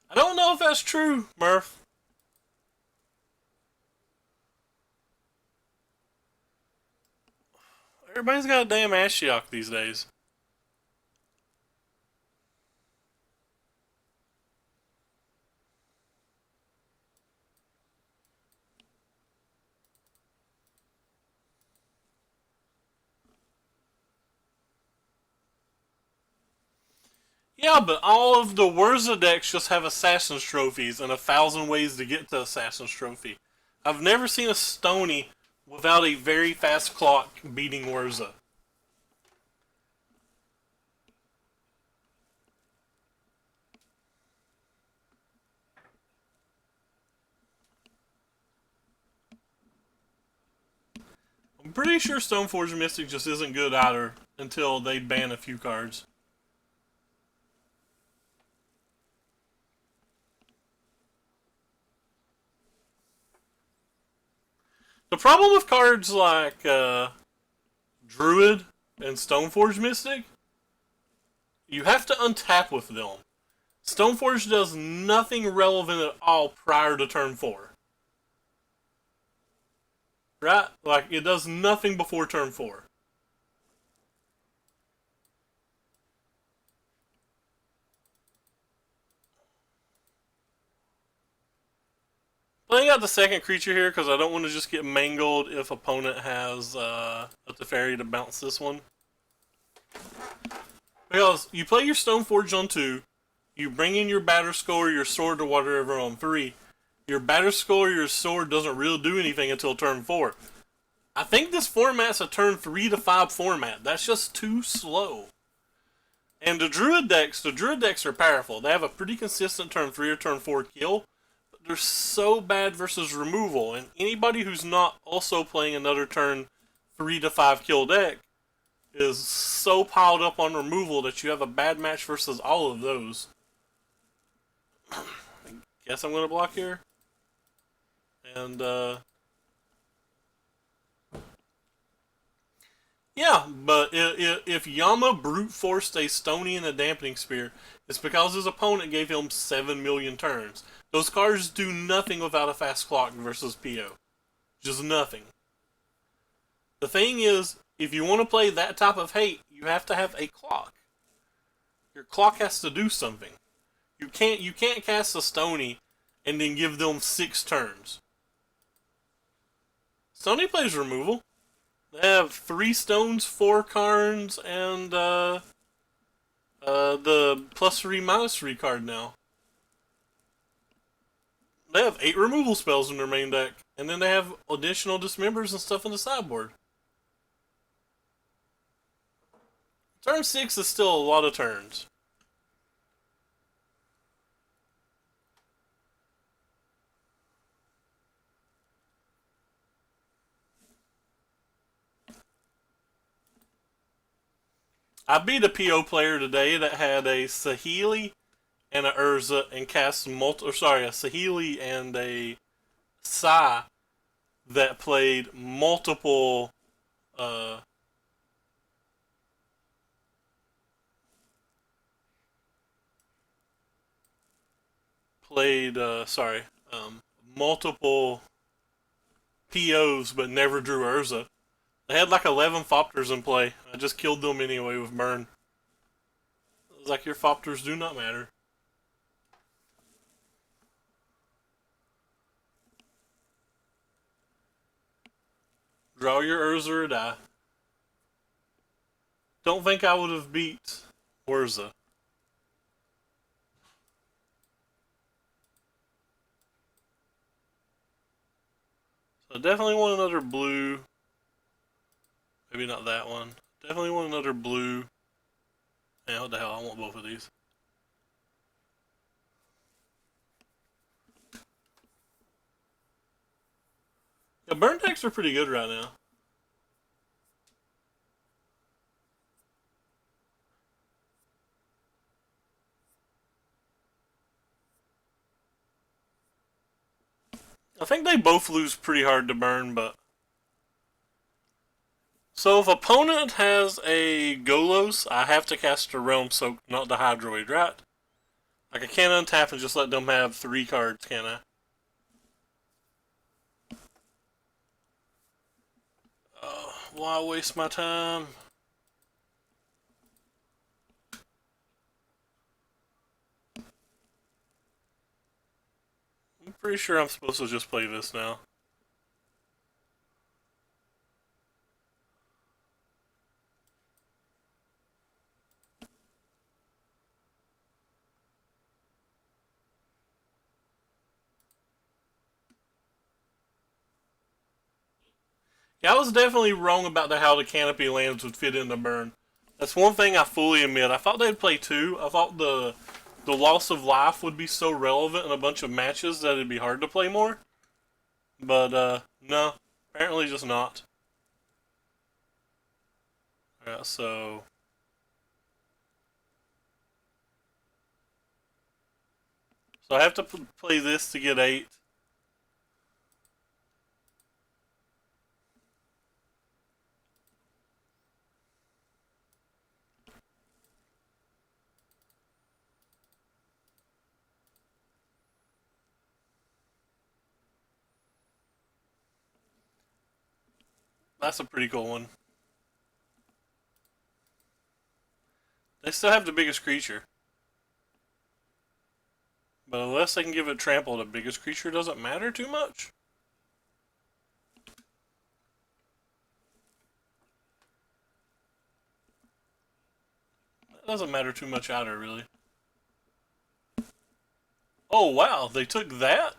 I don't know if that's true, Murph. Everybody's got a damn Ashiok these days. Yeah, but all of the Wurza decks just have Assassin's Trophies and 1,000 ways to get to Assassin's Trophy. I've never seen a Stony without a very fast clock beating Wurza. I'm pretty sure Stoneforge Mystic just isn't good either until they ban a few cards. The problem with cards like Druid and Stoneforge Mystic, you have to untap with them. Stoneforge does nothing relevant at all prior to turn 4. Right? Like, it does nothing before turn 4. Playing out the second creature here because I don't want to just get mangled if opponent has a Teferi to bounce this one. Because you play your Stoneforge on 2, you bring in your Batterskull or your Sword or whatever on 3. Your Batterskull or your Sword doesn't really do anything until turn 4. I think this format's a turn 3 to 5 format. That's just too slow. And the Druid decks are powerful. They have a pretty consistent turn 3 or turn 4 kill. But they're so bad versus removal. And anybody who's not also playing another turn 3 to 5 kill deck is so piled up on removal that you have a bad match versus all of those. I guess I'm going to block here. And, yeah, but if Yama brute forced a Stony and a Dampening Spear, it's because his opponent gave him 7 million turns. Those cards do nothing without a fast clock versus PO. Just nothing. The thing is, if you want to play that type of hate, you have to have a clock. Your clock has to do something. You can't cast a Stony and then give them 6 turns. Stony plays removal. They have 3 stones, 4 Karns, and the +3, -3 card now. They have 8 removal spells in their main deck, and then they have additional dismembers and stuff in the sideboard. Turn 6 is still a lot of turns. I beat a PO player today that had a Saheeli and a Urza and cast a Saheeli and a Sai that played multiple multiple POs but never drew Urza. They had like 11 Fopters in play. I just killed them anyway with Burn. It was like, your Fopters do not matter. Draw your Urza or die. Don't think I would have beat Urza. So I definitely want another blue. Maybe not that one. Definitely want another blue. Yeah, what the hell, I want both of these. Yeah, burn decks are pretty good right now. I think they both lose pretty hard to burn, but... So if opponent has a Golos, I have to cast a Realm Soak, not the Hydroid, right? Like, I can't untap and just let them have 3 cards, can I? Why waste my time? I'm pretty sure I'm supposed to just play this now. Yeah, I was definitely wrong about how the canopy lands would fit into burn. That's one thing I fully admit. I thought they'd play two. I thought the loss of life would be so relevant in a bunch of matches that it'd be hard to play more. But no, apparently just not. Yeah, so I have to play this to get 8. That's a pretty cool one. They still have the biggest creature. But unless they can give it trample, the biggest creature doesn't matter too much. That doesn't matter too much either, really. Oh, wow, they took that?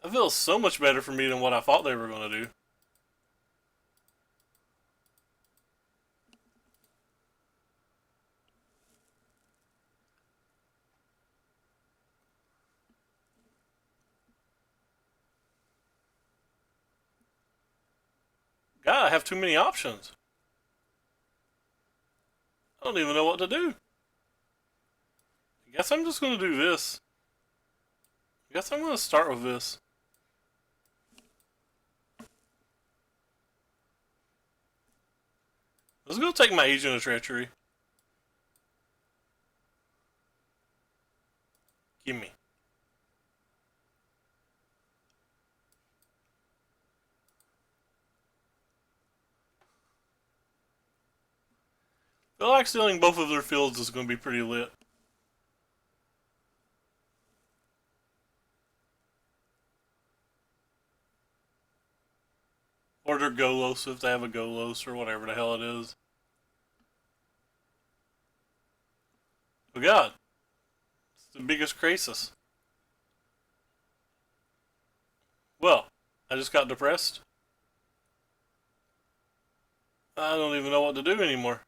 That feels so much better for me than what I thought they were going to do. God, I have too many options. I don't even know what to do. I guess I'm just going to do this. I guess I'm going to start with this. Let's go take my Agent of Treachery. Gimme. I feel like stealing both of their fields is going to be pretty lit. Or their Golos if they have a Golos or whatever the hell it is. Oh god. It's the biggest crisis. Well, I just got depressed. I don't even know what to do anymore.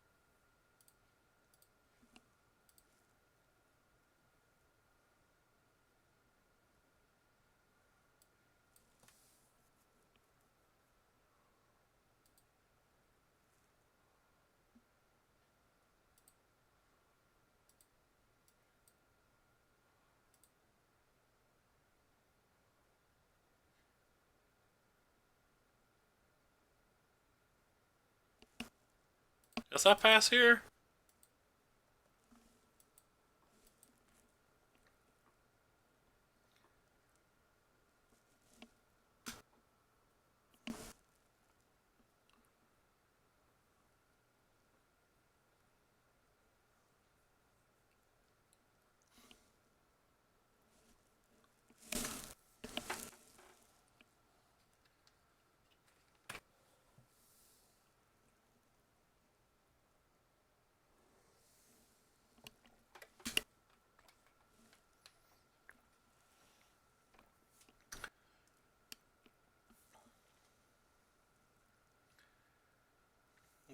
Guess I pass here.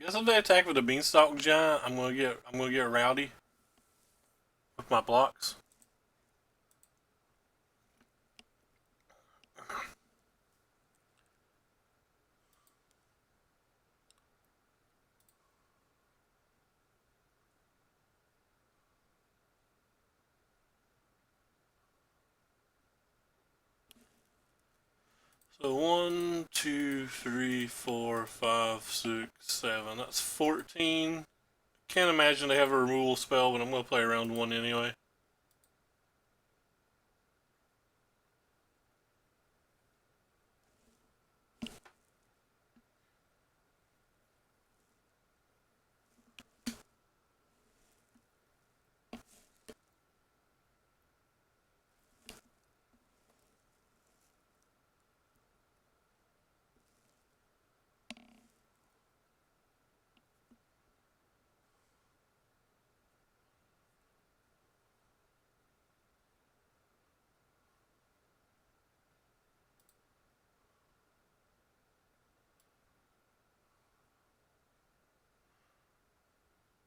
Guess if they attack with a beanstalk giant, I'm gonna get rowdy with my blocks. So 1, 2, 3, 4, 5, 6, 7. That's 14. Can't imagine they have a removal spell, but I'm gonna play around 1 anyway.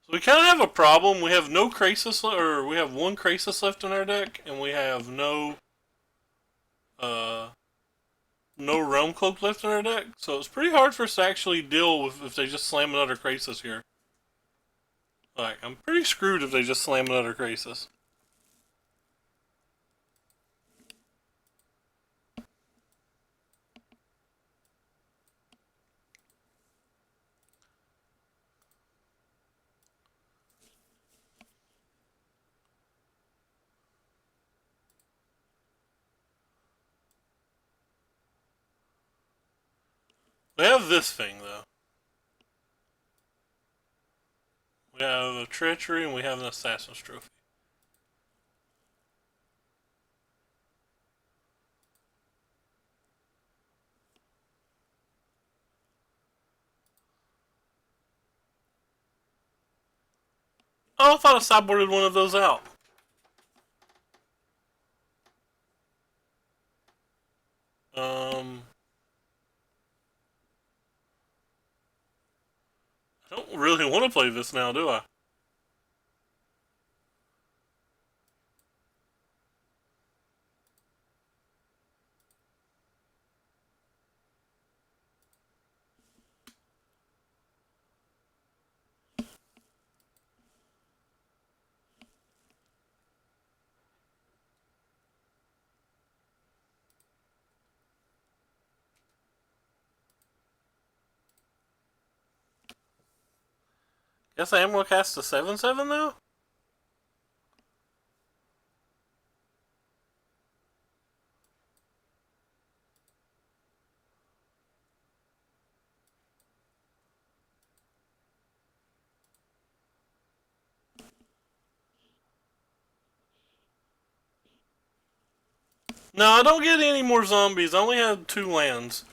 So we kind of have a problem. We have no Krasis, or we have one Krasis left in our deck, and we have uh, no Realm Cloak left in our deck. So it's pretty hard for us to actually deal with if they just slam another Krasis here. Like, I'm pretty screwed if they just slam another Krasis. We have this thing, though. We have a Treachery, and we have an Assassin's Trophy. Oh, I thought I sideboarded one of those out. I don't really want to play this now, do I? Guess I am going to cast a 7/7 though? No, I don't get any more zombies. I only had 2 lands.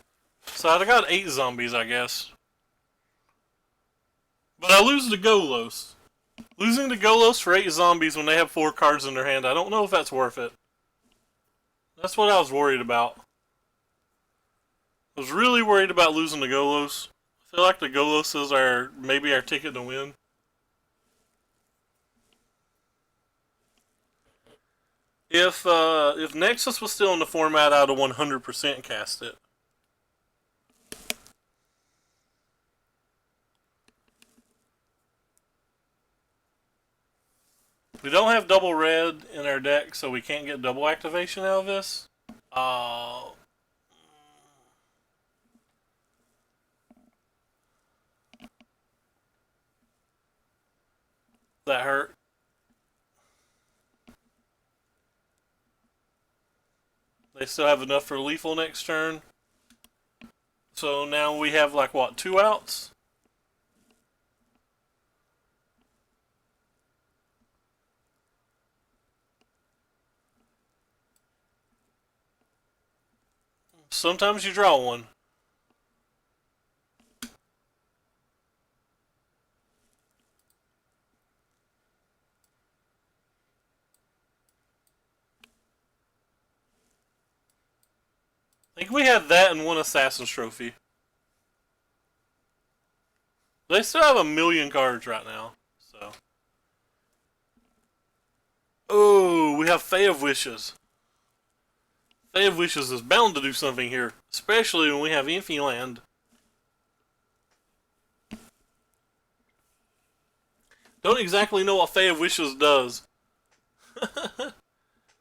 So I got 8 zombies, I guess. But I lose to Golos. Losing to Golos for 8 zombies when they have 4 cards in their hand, I don't know if that's worth it. That's what I was worried about. I was really worried about losing to Golos. I feel like the Goloses are maybe our ticket to win. If Nexus was still in the format, I'd have 100% cast it. We don't have double red in our deck, so we can't get double activation out of this. That hurt. They still have enough for lethal next turn. So now we have like what, 2 outs? Sometimes you draw one. I think we had that and 1 Assassin's Trophy. They still have a million cards right now. So. Oh, we have Fae of Wishes. Fae of Wishes is bound to do something here, especially when we have Infi Land. Don't exactly know what Fae of Wishes does. I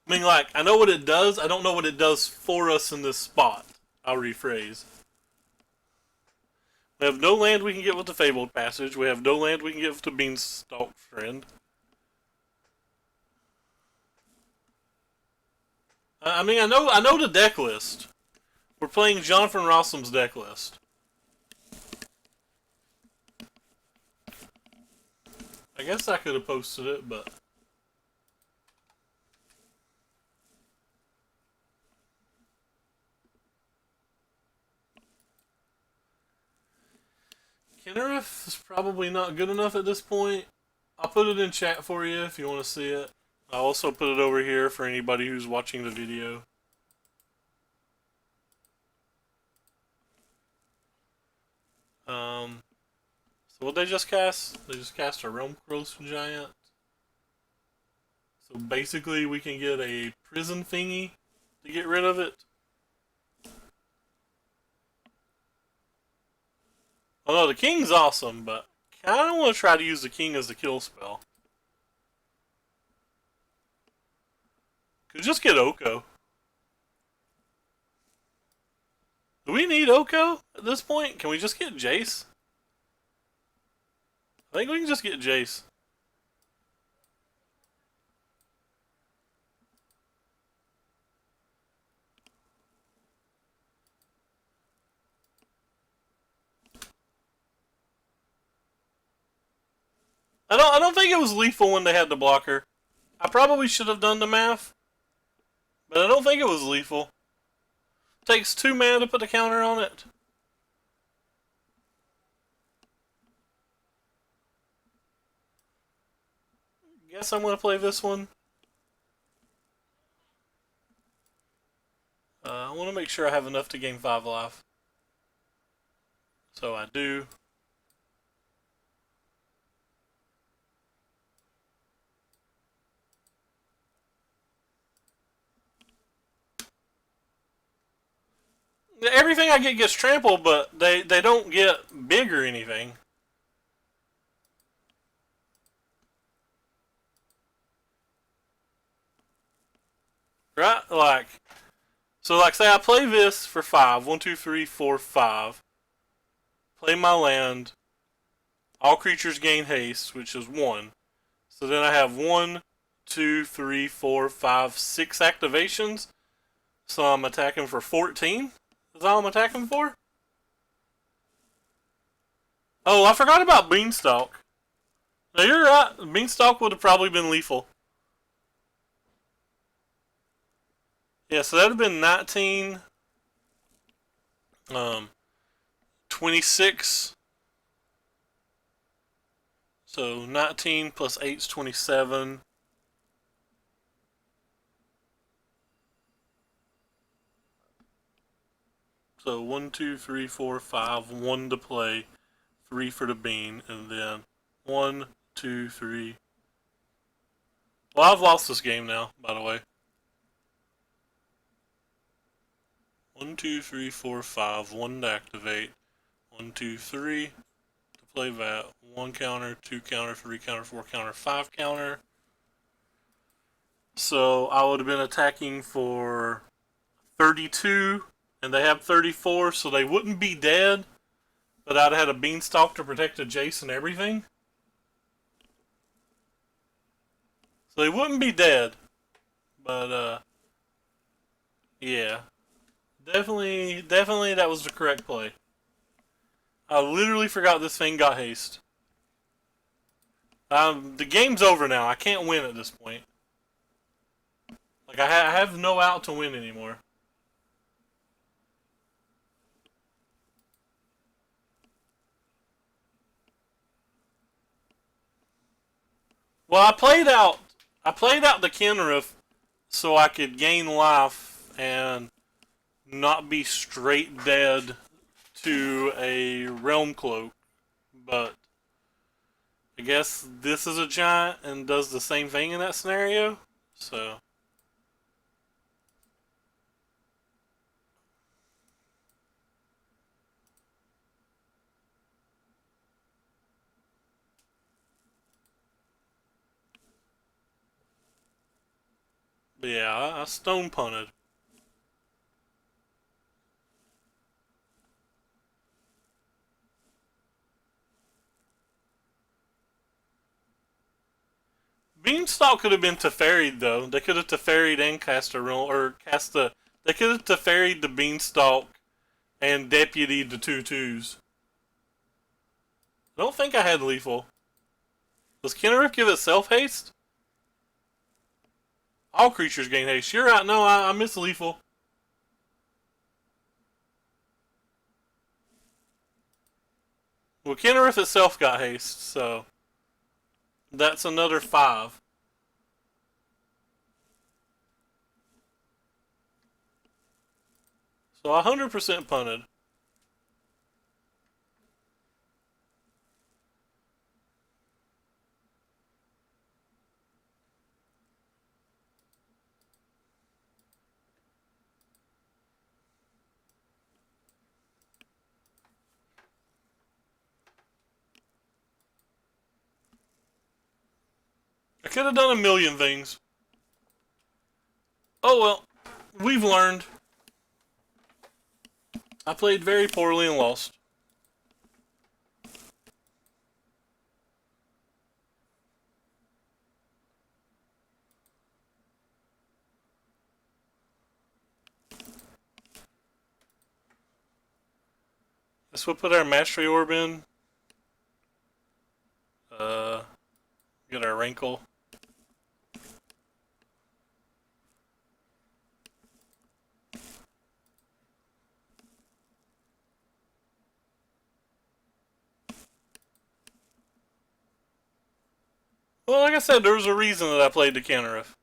mean, like, I know what it does, I don't know what it does for us in this spot. I'll rephrase. We have no land we can get with the Fabled Passage. We have no land we can get with the Beanstalk Friend. I mean, I know the deck list. We're playing Jonathan Rossum's deck list. I guess I could have posted it, but... Kinnereth is probably not good enough at this point. I'll put it in chat for you if you want to see it. I'll also put it over here for anybody who's watching the video. So what they just cast? They just cast a Realm Growth Giant. So basically we can get a prison thingy to get rid of it. Oh no, the King's awesome, but I kind of want to try to use the King as the kill spell. Could just get Oko. Do we need Oko at this point? Can we just get Jace? I think we can just get Jace. I don't think it was lethal when they had the blocker. I probably should have done the math, but I don't think it was lethal. Takes 2 mana to put a counter on it. Guess I'm gonna play this one. I want to make sure I have enough to gain 5 life. So I do. Everything I get gets trampled, but they don't get big or anything. Right? Like, so like say I play this for 5. 1, 2, 3, 4, 5. Play my land. All creatures gain haste, which is 1. So then I have 1, 2, 3, 4, 5, 6 activations. So I'm attacking for 14. Is that all I'm attacking for? Oh, I forgot about Beanstalk. No, you're right. Beanstalk would have probably been lethal. Yeah, so that would have been 19. 26. So 19 plus 8 is 27. So 1, 2, 3, 4, 5. 1 to play. 3 for the bean. And then 1, 2, 3. Well, I've lost this game now, by the way. 1, 2, 3, 4, 5. 1 to activate. 1, 2, 3 to play that. 1 counter, 2 counter, 3 counter, 4 counter, 5 counter. So I would have been attacking for 32, and they have 34, so they wouldn't be dead. But I'd have had a Beanstalk to protect a Jace and everything. So they wouldn't be dead. But, yeah. Definitely that was the correct play. I literally forgot this thing got haste. The game's over now. I can't win at this point. Like, I have no out to win anymore. Well, I played out the Kenrith so I could gain life and not be straight dead to a Realm Cloak. But I guess this is a giant and does the same thing in that scenario. So but yeah, I stone punted. Beanstalk could have been Teferied though. They could have Teferied and cast a real or cast the. They could have Teferied the Beanstalk and deputied the 2/2s. I don't think I had lethal. Does Kenrith give itself haste? All creatures gain haste. You're right. No, I miss lethal. Well, Kenrith itself got haste, so that's another 5. So 100% punted. I could have done a million things. Oh well, we've learned. I played very poorly and lost. Guess we'll put our Mastery Orb in. Uh, get our Rankle. Well, like I said, there was a reason that I played the Canarif.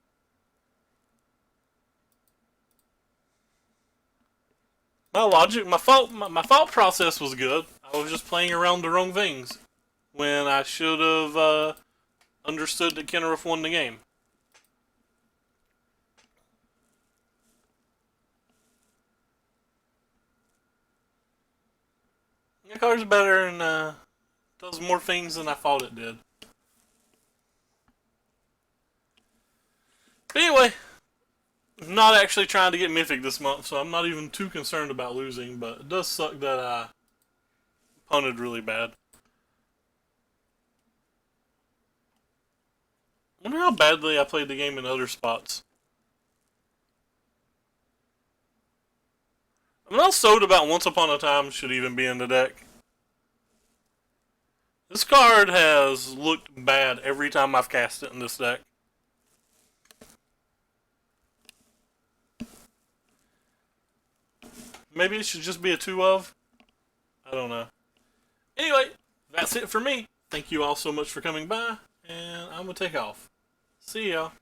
My logic, my thought process was good. I was just playing around the wrong things when I should have understood that Kenrith won the game. The card's better and does more things than I thought it did. But anyway, I'm not actually trying to get Mythic this month, so I'm not even too concerned about losing, but it does suck that I punted really bad. I wonder how badly I played the game in other spots. I'm not sold about Once Upon a Time should even be in the deck. This card has looked bad every time I've cast it in this deck. Maybe it should just be a 2 of? I don't know. Anyway, that's it for me. Thank you all so much for coming by, and I'm going to take off. See y'all.